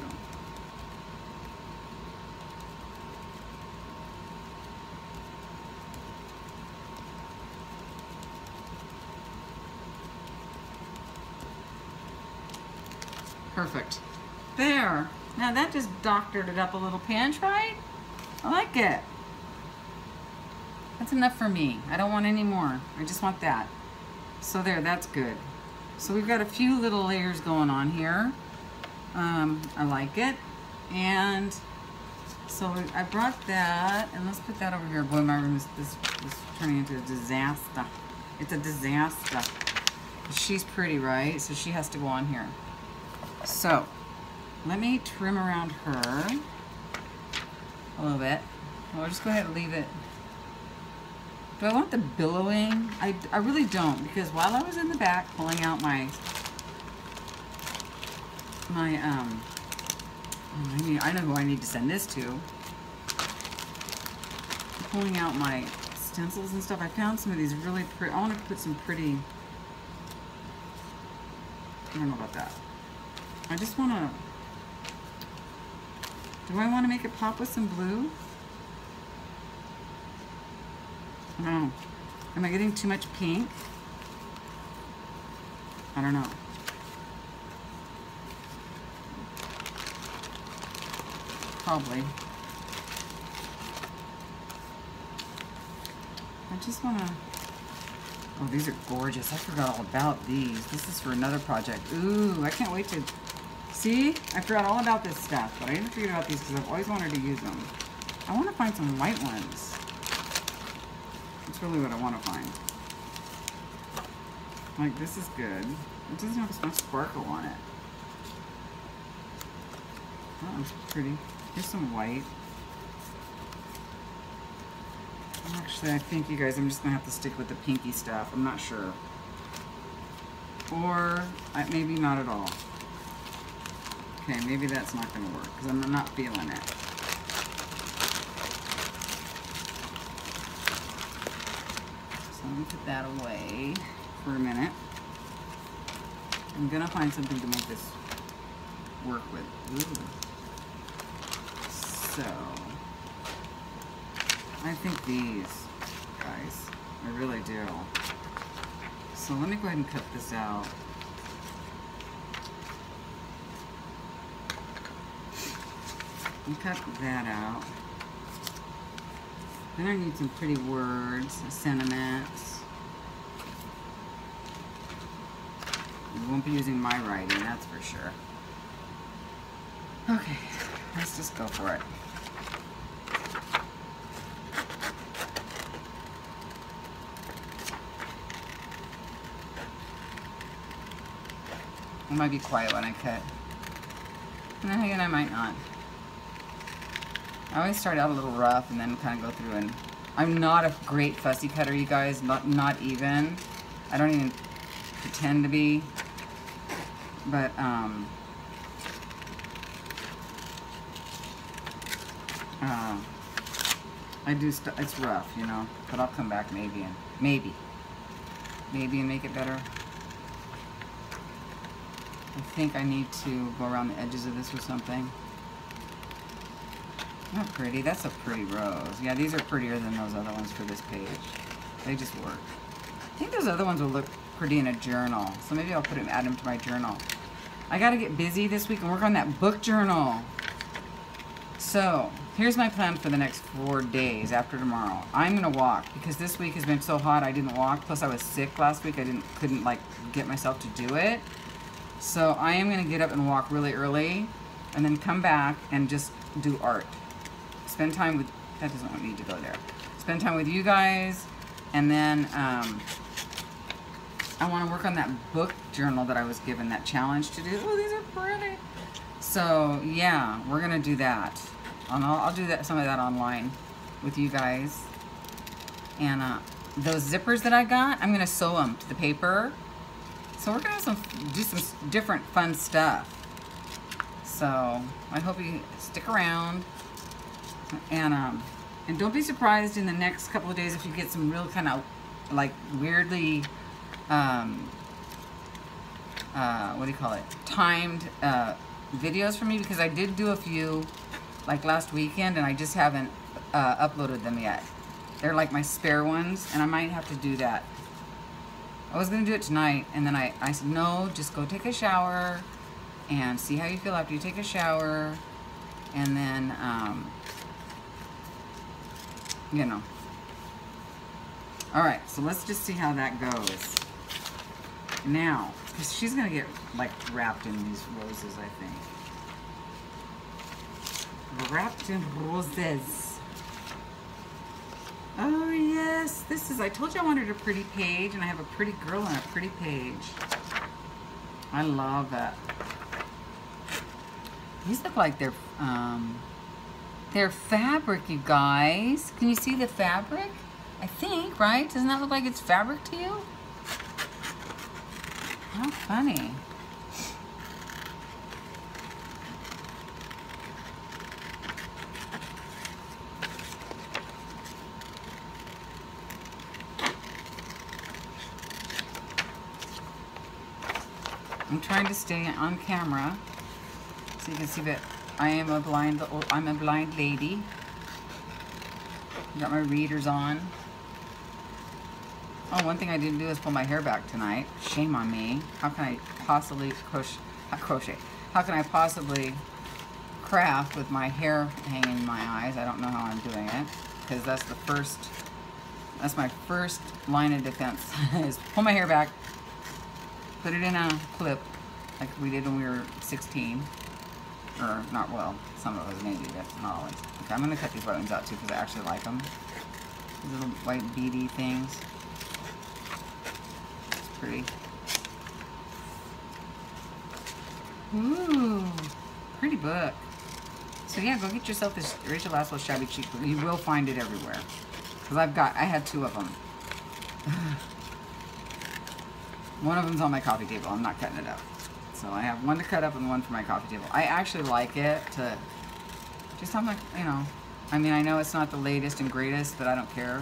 Perfect. There. Now that just doctored it up a little pinch, right? I like it. That's enough for me. I don't want any more. I just want that. So there, that's good. So we've got a few little layers going on here. I like it. And so I brought that, and let's put that over here. Boy, my room is this turning into a disaster. It's a disaster. She's pretty, right? So she has to go on here. So let me trim around her a little bit. I'll just go ahead and leave it. Do I want the billowing? I really don't, because while I was in the back pulling out I know who I need to send this to. Pulling out my stencils and stuff, I found some of these really pretty. I want to put some pretty. I don't know about that. I just want to. Do I want to make it pop with some blue? I don't know. Am I getting too much pink? I don't know. Probably. I just want to... Oh, these are gorgeous. I forgot all about these. This is for another project. Ooh, I can't wait to... See? I forgot all about this stuff, but I didn't forget about these because I've always wanted to use them. I want to find some white ones. That's really what I want to find. Like, this is good. It doesn't have as much sparkle on it. That one's pretty. Here's some white. Actually, I think, you guys, I'm just going to have to stick with the pinky stuff. I'm not sure. Or maybe not at all. Okay, maybe that's not going to work because I'm not feeling it. So let me put that away for a minute. I'm going to find something to make this work with. Ooh. So, I think these, guys, I really do. So let me go ahead and cut this out. And cut that out. Then I need some pretty words, sentiments. You won't be using my writing, that's for sure. Okay, let's just go for it. I might be quiet when I cut. And then again, I might not. I always start out a little rough and then kind of go through, and I'm not a great fussy cutter, you guys, not even. I don't even pretend to be. But, I do it's rough, you know, but I'll come back maybe and make it better. I think I need to go around the edges of this with something. Not pretty. That's a pretty rose. Yeah, these are prettier than those other ones for this page. They just work. I think those other ones will look pretty in a journal. So maybe I'll add them to my journal. I got to get busy this week and work on that book journal. So here's my plan for the next 4 days after tomorrow. I'm going to walk because this week has been so hot I didn't walk. Plus I was sick last week. I couldn't like get myself to do it. So I am going to get up and walk really early and then come back and just do art. Spend time with, that doesn't need to go there. Spend time with you guys, and then I want to work on that book journal that I was given, that challenge to do. Oh, these are pretty. So yeah, we're going to do that. I'll do some of that online with you guys. And those zippers that I got, I'm going to sew them to the paper. So we're going to do some different fun stuff. So I hope you stick around. And don't be surprised in the next couple of days if you get some real kind of like weirdly, what do you call it, timed videos from me, because I did do a few like last weekend and I just haven't uploaded them yet. They're like my spare ones, and I might have to do that. I was going to do it tonight, and then I said, no, just go take a shower and see how you feel after you take a shower. And then, you know. All right, so let's just see how that goes. Now, because she's going to get, like, wrapped in these roses, I think. Wrapped in roses. Oh, yes. This is, I told you I wanted a pretty page, and I have a pretty girl on a pretty page. I love it. These look like they're fabric, you guys. Can you see the fabric? I think, right? Doesn't that look like it's fabric to you? How funny. I'm trying to stay on camera so you can see that I'm a blind lady. Got my readers on. Oh, one thing I didn't do is pull my hair back tonight. Shame on me. How can I possibly crochet? How can I possibly craft with my hair hanging in my eyes? I don't know how I'm doing it, because that's my first line of defense is pull my hair back, put it in a clip like we did when we were 16. Or not, well, some of us maybe, but not always. Okay, I'm gonna cut these white ones out too because I actually like them. These little white beady things. It's pretty. Ooh, pretty book. So yeah, go get yourself this Rachel Laszlo Shabby Chic book. You will find it everywhere. Because I had 2 of them. One of them's on my coffee table. I'm not cutting it up. So I have one to cut up and one for my coffee table. I actually like it to just have my, you know, I mean, I know it's not the latest and greatest, but I don't care.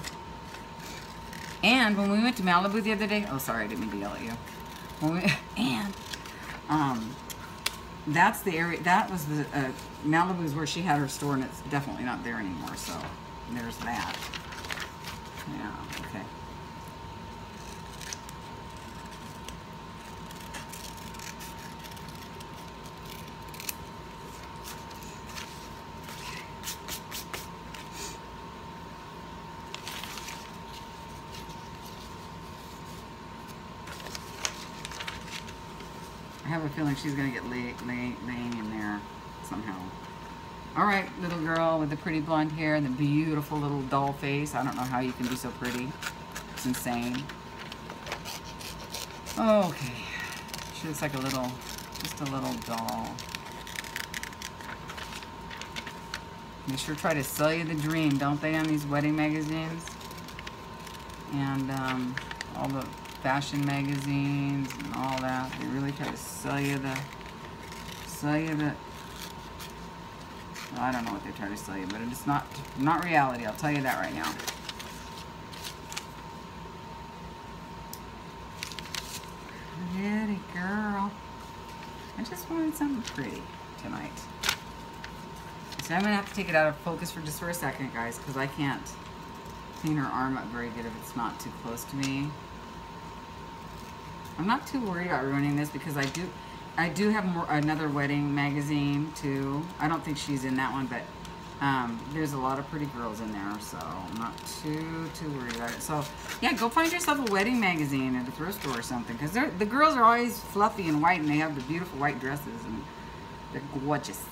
And when we went to Malibu the other day, oh, sorry, I didn't mean to yell at you. That's the area, that was the, Malibu is where she had her store, and it's definitely not there anymore, so there's that. Yeah, okay. I have a feeling she's going to get laying in there somehow. All right, little girl with the pretty blonde hair and the beautiful little doll face. I don't know how you can be so pretty. It's insane. Okay. She looks like a little, just a little doll. They sure try to sell you the dream, don't they, on these wedding magazines? And all the fashion magazines and all that. They really try to sell you the, I don't know what they try to sell you, but it's not reality, I'll tell you that right now. Pretty girl. I just wanted something pretty tonight. So I'm gonna have to take it out of focus for just a second, guys, because I can't clean her arm up very good if it's not too close to me. I'm not too worried about ruining this because I do have another wedding magazine too. I don't think she's in that one, but there's a lot of pretty girls in there, so I'm not too worried about it. So yeah, go find yourself a wedding magazine at a thrift store or something, because the girls are always fluffy and white, and they have the beautiful white dresses, and they're gorgeous.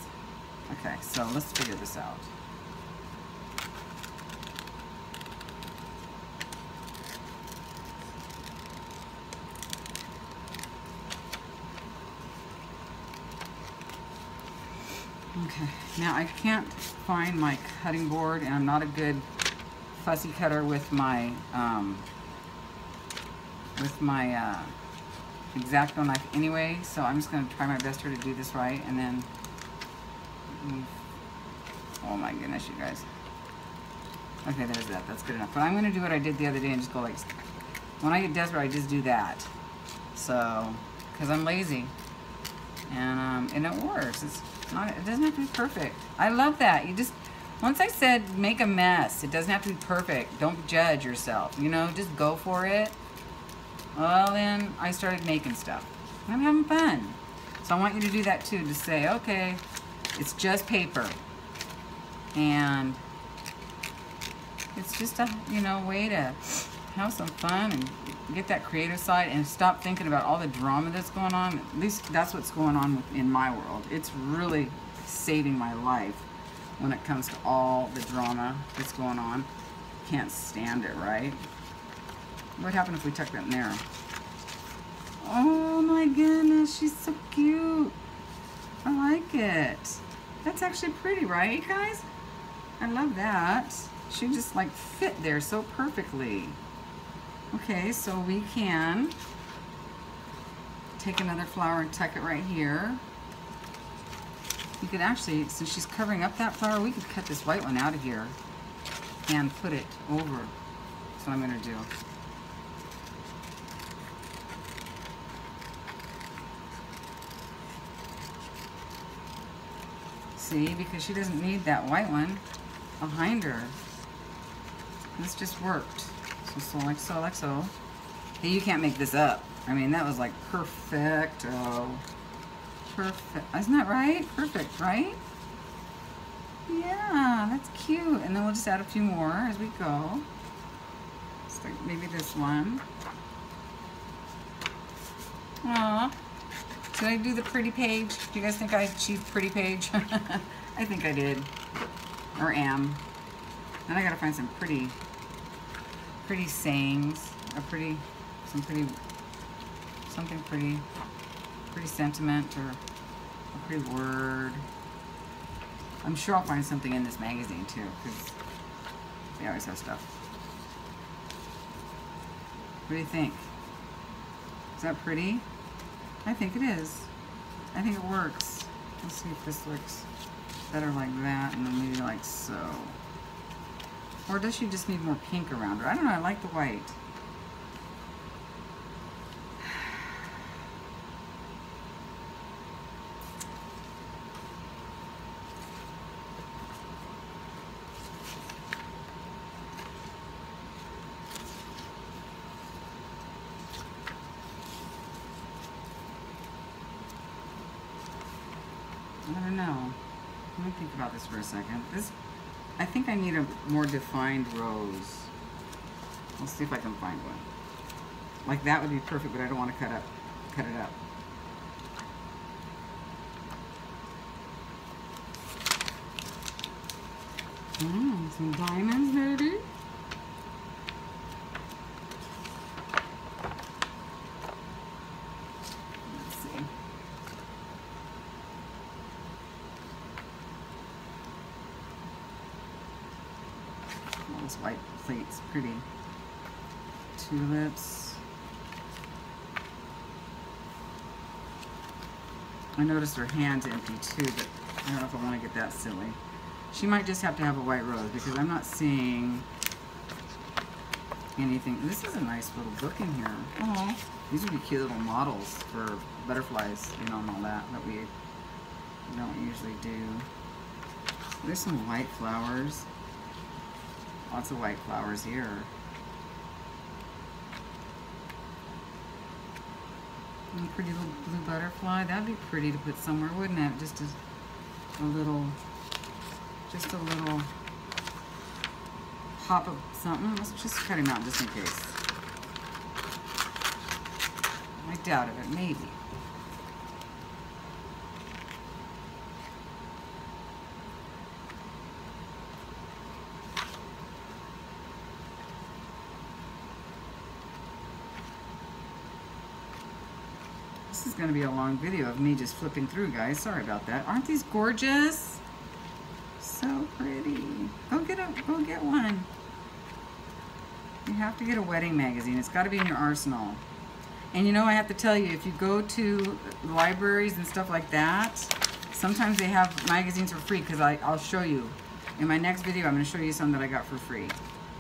Okay, so let's figure this out. Okay, now I can't find my cutting board, and I'm not a good fussy cutter with my X-Acto knife anyway, so I'm just going to try my best here to do this right, and then, oh my goodness, you guys. Okay, there's that. That's good enough. But I'm going to do what I did the other day and just go like, when I get desperate, I just do that. So, because I'm lazy, and it works. It doesn't have to be perfect. I love that. You just, once I said make a mess, it doesn't have to be perfect. Don't judge yourself. You know, just go for it. Well, then I started making stuff. I'm having fun. So I want you to do that too, to say, okay, it's just paper. And it's just a, you know, way to have some fun and get that creative side and stop thinking about all the drama that's going on. At least that's what's going on in my world. It's really saving my life when it comes to all the drama that's going on. Can't stand it, right? What happened if we tuck that in there? Oh my goodness, she's so cute. I like it. That's actually pretty, right, you guys? I love that. She just like fit there so perfectly. Okay, so we can take another flower and tuck it right here. You could actually, since she's covering up that flower, we could cut this white one out of here and put it over. That's what I'm going to do. See, because she doesn't need that white one behind her. This just worked. So like so, like so. Hey, you can't make this up. I mean, that was like perfect. Oh, perfect. Isn't that right? Perfect, right? Yeah, that's cute. And then we'll just add a few more as we go. Just like maybe this one. Aw. Did I do the pretty page? Do you guys think I achieved pretty page? I think I did. Or am. Then I gotta find some pretty sayings. Something pretty sentiment or a pretty word. I'm sure I'll find something in this magazine too, because they always have stuff. What do you think? Is that pretty? I think it is. I think it works. Let's see if this looks better like that, and then maybe like so. Or does she just need more pink around her? I don't know, I like the white. I don't know. Let me think about this for a second. I think I need a more defined rose. Let's see if I can find one. Like that would be perfect, but I don't want to cut it up. Some diamonds, maybe? Let's see. Oh, this white plate's pretty. Tulips. I noticed her hand's empty too, but I don't know if I want to get that silly. She might just have to have a white rose because I'm not seeing anything. This is a nice little book in here. Oh, these would be cute little models for butterflies, you know, and all that we don't usually do. There's some white flowers. Lots of white flowers here. And a pretty little blue butterfly. That'd be pretty to put somewhere, wouldn't it? Just a little pop of something. Let's just cut him out just in case. I doubt it, but maybe. This is going to be a long video of me just flipping through, guys. Sorry about that. Aren't these gorgeous? So pretty. Go get one. You have to get a wedding magazine. It's got to be in your arsenal. And you know, I have to tell you, if you go to libraries and stuff like that, sometimes they have magazines for free, because I'll show you. In my next video, I'm going to show you some that I got for free.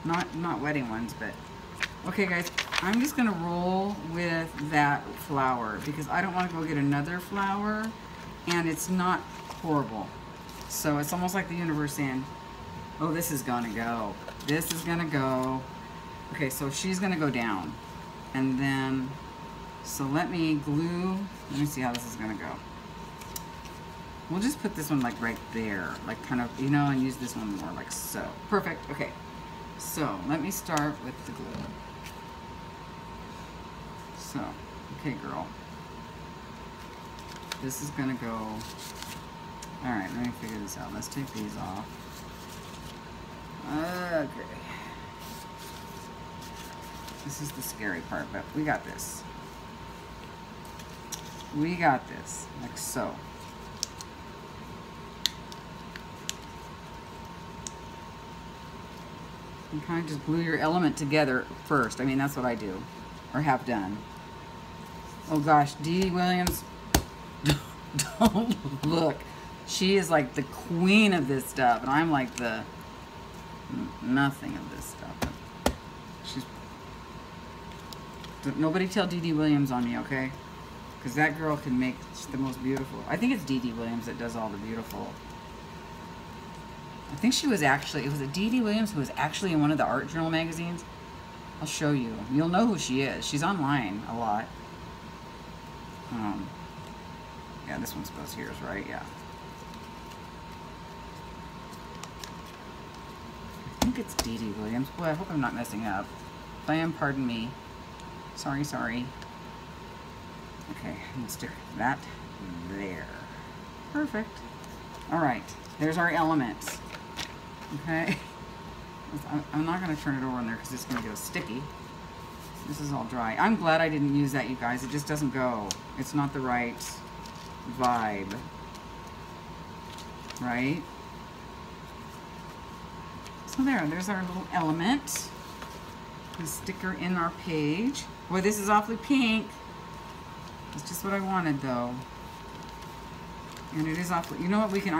Not wedding ones, but... Okay, guys, I'm just going to roll with that flower, because I don't want to go get another flower, and it's not horrible. So it's almost like the universe saying, oh, this is going to go. This is going to go. Okay, so she's going to go down. And then, so let me see how this is going to go. We'll just put this one like right there, like kind of, you know, and use this one more like so. Perfect, okay. So let me start with the glue. So, okay girl. This is gonna go, all right, let me figure this out. Let's take these off. Okay. This is the scary part, but we got this. We got this, like so. You kind of just glue your element together first. I mean, that's what I do, or have done. Oh gosh, Dee Dee Williams, don't look. She is like the queen of this stuff, and I'm like the nothing of this stuff. She's, nobody tell Dee Dee Williams on me, okay? Because that girl can make the most beautiful. I think it's Dee Dee Williams that does all the beautiful. I think she was actually, it was a Dee Dee Williams who was actually in one of the art journal magazines. I'll show you. You'll know who she is. She's online a lot. Yeah, this one goes here, right? Yeah. I think it's Dee Dee Williams. Boy, I hope I'm not messing up. If I am, pardon me. Sorry, sorry. Okay, let's stick that there. Perfect. All right, there's our elements. Okay. I'm not going to turn it over in there because it's going to go sticky. This is all dry. I'm glad I didn't use that, you guys. It just doesn't go. It's not the right vibe. Right? So there's our little element. The sticker in our page. Boy, this is awfully pink. That's just what I wanted, though. And it is awfully, you know what, we can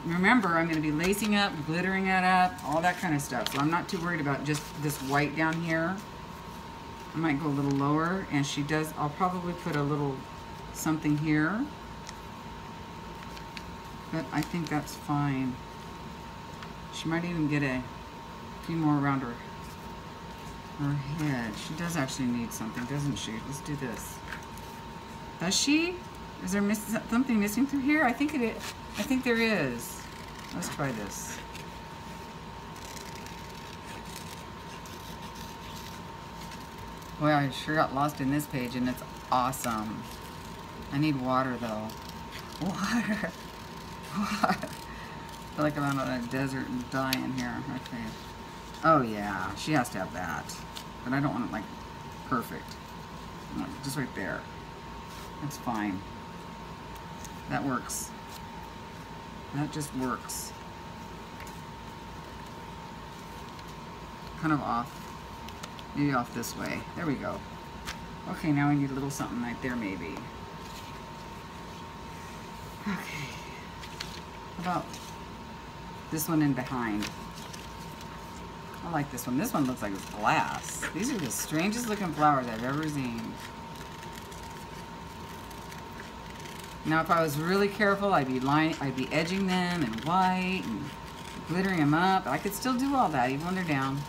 remember, I'm gonna be lacing up, glittering it up, all that kind of stuff. So I'm not too worried about just this white down here. I might go a little lower, and she does, I'll probably put a little something here. But I think that's fine. She might even get a few more around her head. She does actually need something, doesn't she? Let's do this. Does she? Is there something missing through here? I think it is. I think there is. Let's try this. Boy, I sure got lost in this page, and it's awesome. I need water, though. Water. Water. I feel like I'm out on a desert and dying here. Okay. Oh, yeah. She has to have that. But I don't want it, like, perfect. Just right there. That's fine. That works. That just works. Kind of off. Maybe off this way. There we go. Okay, now we need a little something right there, maybe. Okay. How about this one in behind? I like this one. This one looks like it's glass. These are the strangest looking flowers I've ever seen. Now, if I was really careful, I'd be edging them in white and glittering them up. I could still do all that, even when they're down.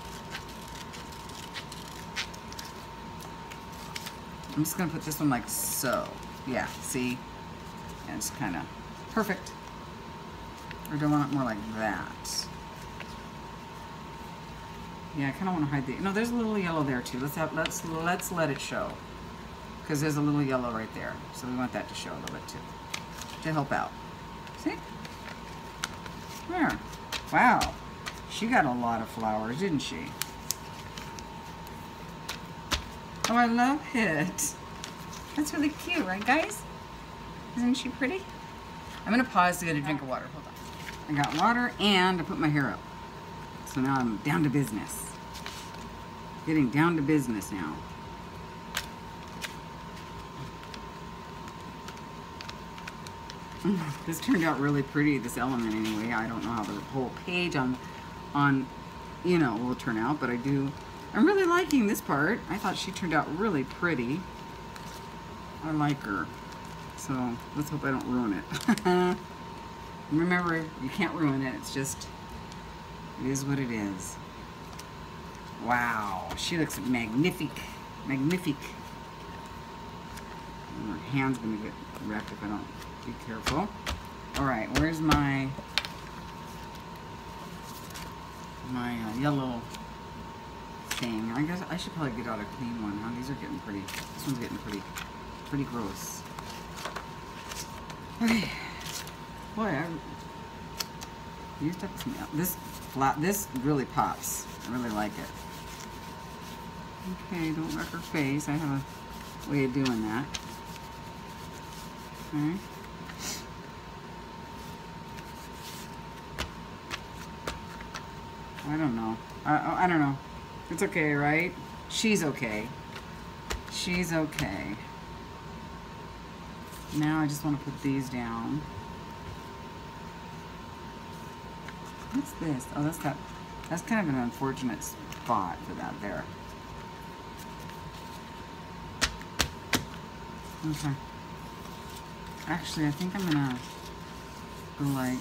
I'm just gonna put this one like so. Yeah, see? And it's kind of perfect. Or do I want it more like that? Yeah, I kind of want to hide the. No, there's a little yellow there too. Let's let it show. Because there's a little yellow right there. So we want that to show a little bit too. To help out. See? There. Wow. She got a lot of flowers, didn't she? Oh, I love it. That's really cute, right guys? Isn't she pretty? I'm going to pause to get a drink of water. Hold on. I got water and I put my hair up. So now I'm down to business. Getting down to business now. This turned out really pretty, this element anyway. I don't know how the whole page on you know, will turn out, but I'm really liking this part. I thought she turned out really pretty. I like her. So let's hope I don't ruin it. Remember, you can't ruin it. It's just, it is what it is. Wow, she looks magnifique. Magnifique. And her hand's gonna get wrecked if I don't be careful. All right, where's my yellow thing? I guess I should probably get out a clean one. Huh? These are getting pretty. This one's getting pretty gross. Okay, boy, this really pops. I really like it. Okay, don't wreck her face. I have a way of doing that. Okay. I don't know. I don't know. It's okay, right? She's okay. She's okay. Now I just want to put these down. What's this? Oh, that's kind of an unfortunate spot for that there. Okay. Actually, I think I'm gonna go like,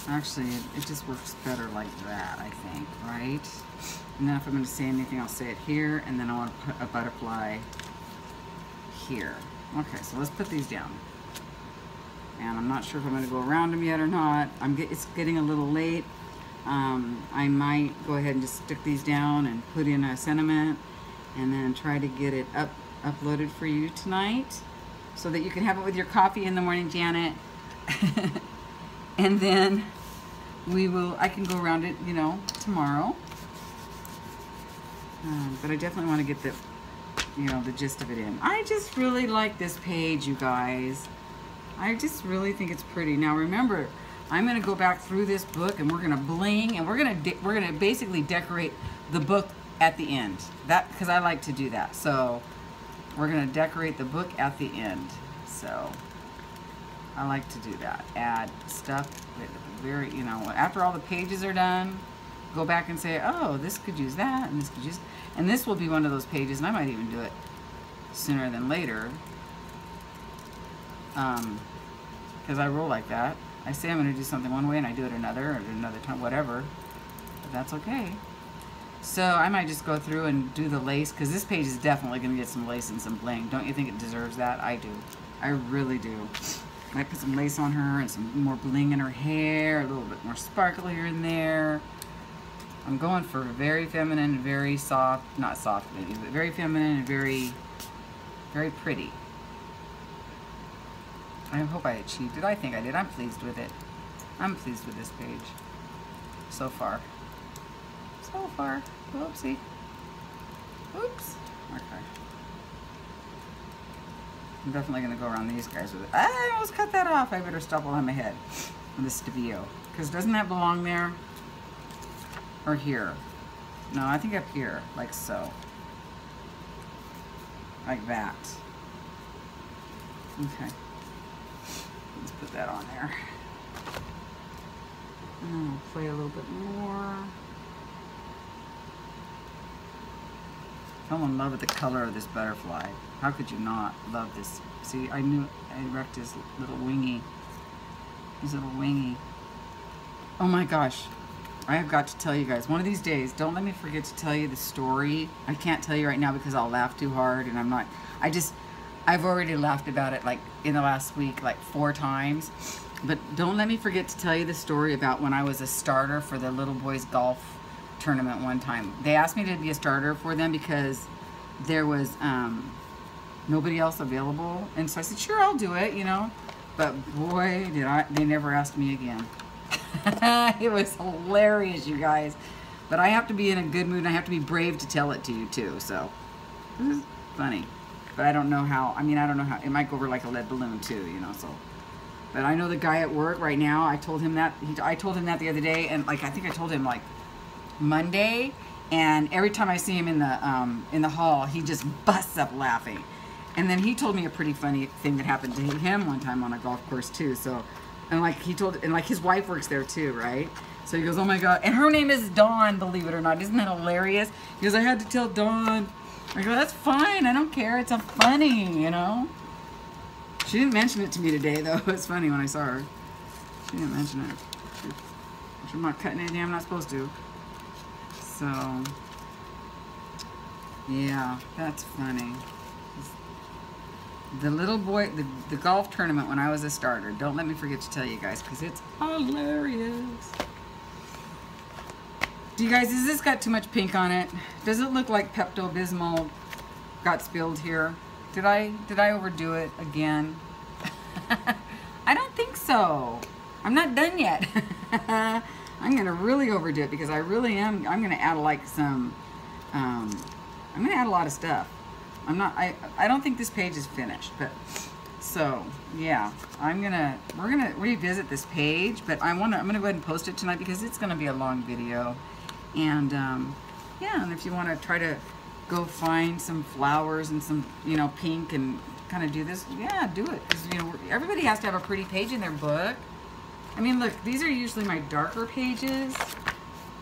actually, it just works better like that, I think, right? And then if I'm gonna say anything, I'll say it here, and then I want to put a butterfly here. Okay, so let's put these down. And I'm not sure if I'm gonna go around them yet or not. It's getting a little late. I might go ahead and just stick these down and put in a sentiment, and then try to get it uploaded for you tonight, so that you can have it with your coffee in the morning, Janet. And then I can go around it, you know, tomorrow. But I definitely want to get the gist of it in. I just really like this page, you guys. I just really think it's pretty. Now remember, I'm going to go back through this book, and we're going to bling, and we're going to basically decorate the book at the end. Because I like to do that. So we're going to decorate the book at the end. So I like to do that. Add stuff that very, you know, after all the pages are done, go back and say, oh, this could use that, and this could use, and this will be one of those pages, and I might even do it sooner than later. Because I roll like that. I say I'm going to do something one way, and I do it another, or another time, whatever. But that's okay. So I might just go through and do the lace, because this page is definitely going to get some lace and some bling. Don't you think it deserves that? I do. I really do. I put some lace on her and some more bling in her hair, a little bit more sparkle here and there. I'm going for very feminine, very soft, not soft maybe, but very feminine and very, very pretty. I hope I achieved it. I think I did. I'm pleased with it. I'm pleased with this page so far. So far. Oopsie. Oops. Okay. I'm definitely going to go around these guys with it. I almost cut that off. I better stop while I'm ahead with the stabilo. Because doesn't that belong there? Or here? No, I think up here. Like so. Like that. Okay. Let's put that on there. And then we'll play a little bit more. Fell in love with the color of this butterfly. How could you not love this? See, I knew I wrecked his little wingy. His little wingy. Oh my gosh. I have got to tell you guys, one of these days, don't let me forget to tell you the story. I can't tell you right now because I'll laugh too hard, and I'm not, I've already laughed about it like in the last week, like 4 times. But don't let me forget to tell you the story about when I was a starter for the little boys golf tournament one time. They asked me to be a starter for them because there was nobody else available, and so I said, sure, I'll do it, you know. But boy, they never asked me again. It was hilarious, you guys. But I have to be in a good mood, and I have to be brave to tell it to you too. So it was funny, but I don't know how. I mean, I don't know how. It might go over like a lead balloon too, you know. So, but I know the guy at work right now. I told him that. I told him that the other day, and like I think I told him like Monday, and every time I see him in the hall, he just busts up laughing. And then he told me a pretty funny thing that happened to him one time on a golf course too. So, and like his wife works there too, right? So he goes, oh my God, and her name is Dawn, believe it or not. Isn't that hilarious? He goes, I had to tell Dawn. I go, that's fine, I don't care, it's a funny, you know? She didn't mention it to me today though. It's funny when I saw her. She didn't mention it. I'm not cutting anything I'm not supposed to. So, yeah, that's funny. The little boy, the golf tournament when I was a starter. Don't let me forget to tell you guys, because it's hilarious. Do you guys, has this got too much pink on it? Does it look like Pepto-Bismol got spilled here? Did I overdo it again? I don't think so. I'm not done yet. I'm gonna really overdo it because I really am. I'm gonna add like some, I'm gonna add a lot of stuff. I don't think this page is finished, but so yeah, we're gonna revisit this page, but I'm gonna go ahead and post it tonight because it's gonna be a long video. And yeah, and if you want to try to go find some flowers and some, you know, pink and kind of do this, yeah, do it, because, you know, everybody has to have a pretty page in their book. I mean, look, these are usually my darker pages,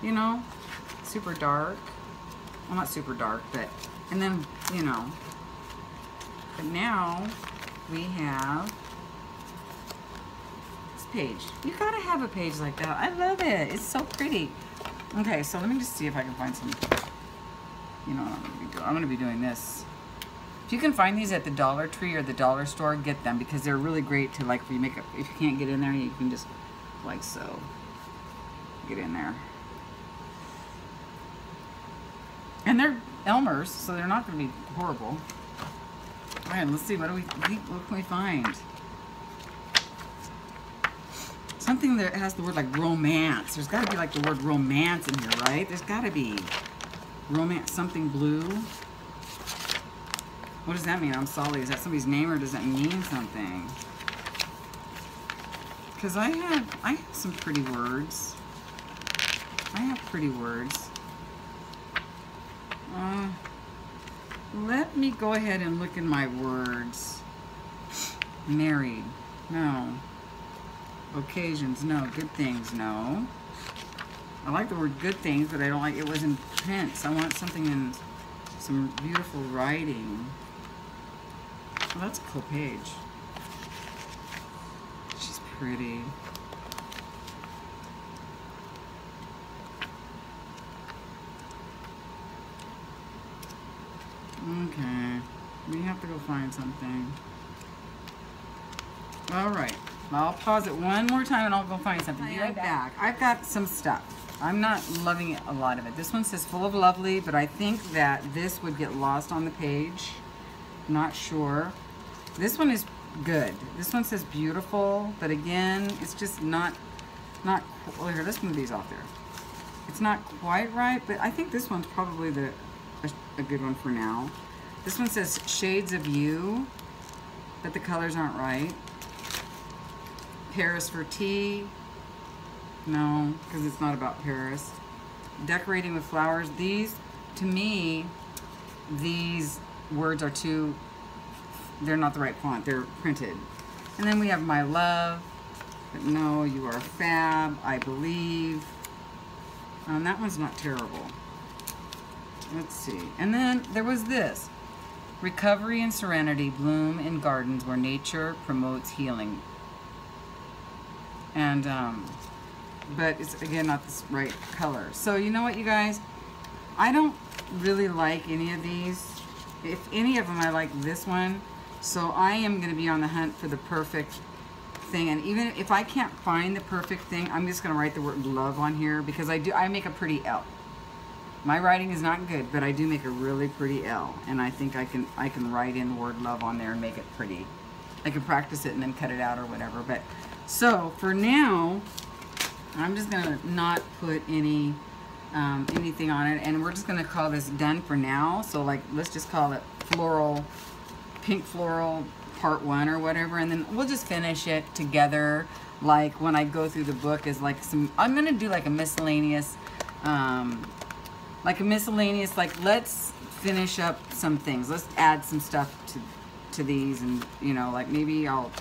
you know, super dark. Well, not super dark, but, and then, you know, but now we have this page. You gotta have a page like that. I love it. It's so pretty. Okay, so let me just see if I can find some, you know what I'm gonna be doing. I'm gonna be doing this. If you can find these at the Dollar Tree or the dollar store, get them, because they're really great to, like, if you can't get in there, you can just, like so, get in there. And they're Elmer's, so they're not gonna be horrible. All right, let's see, what can we find? Something that has the word like romance. There's got to be like the word romance in here, right? There's got to be romance, something blue. What does that mean? I'm sorry. Is that somebody's name or does that mean something? Because I have some pretty words. I have pretty words. Let me go ahead and look in my words. Married. No. Occasions, no. Good things, no. I like the word good things, but I don't like it was in prints. I want something in some beautiful writing. Well, that's a cool page. She's pretty. Okay. We have to go find something. All right. I'll pause it one more time and I'll go find something. Be right back. I've got some stuff. I'm not loving it, a lot of it. This one says full of lovely, but I think that this would get lost on the page. Not sure. This one is good. This one says beautiful, but again, it's just not, well, here, let's move these off there. It's not quite right, but I think this one's probably a good one for now. This one says shades of you, but the colors aren't right. Paris for tea. No, because it's not about Paris. Decorating with flowers. These, to me, these words are too, they're not the right font. They're printed. And then we have my love. But no, you are fab, I believe. That one's not terrible. Let's see. And then there was this. Recovery and serenity bloom in gardens where nature promotes healing. And, but it's, again, not the right color. So, you know what, you guys? I don't really like any of these. If any of them, I like this one. So I am going to be on the hunt for the perfect thing. And even if I can't find the perfect thing, I'm just going to write the word love on here, because I make a pretty L. My writing is not good, but I do make a really pretty L. And I think I can write in the word love on there and make it pretty. I can practice it and then cut it out or whatever. But so for now, I'm just gonna not put any anything on it, and we're just gonna call this done for now. So like, let's just call it floral, pink floral part 1 or whatever, and then we'll just finish it together. Like when I go through the book is like some, I'm gonna do like a miscellaneous, like let's finish up some things. Let's add some stuff to these, and you know, like maybe I'll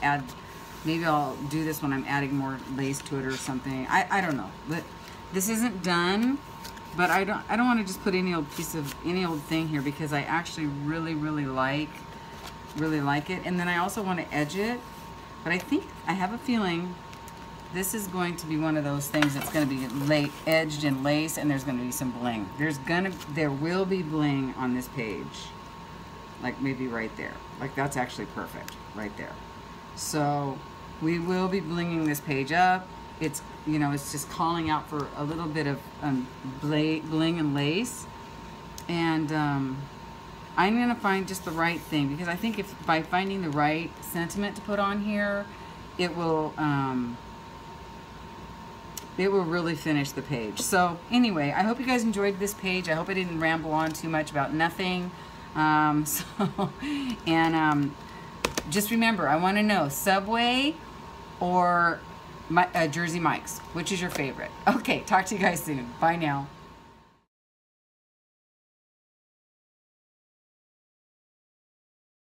do this when I'm adding more lace to it or something. I don't know. But this isn't done, but I don't want to just put any old thing here, because I actually really like it. And then I also want to edge it, but I have a feeling this is going to be one of those things that's going to be edged in lace, and there's going to be some bling. There will be bling on this page. like maybe right there. Like that's actually perfect right there. So we will be blinging this page up. It's, you know, it's just calling out for a little bit of bling and lace. And I'm going to find just the right thing, because I think if by finding the right sentiment to put on here, it will really finish the page. So anyway, I hope you guys enjoyed this page. I hope I didn't ramble on too much about nothing. Just remember, I want to know Subway or Jersey Mike's. Which is your favorite? Okay, talk to you guys soon. Bye now.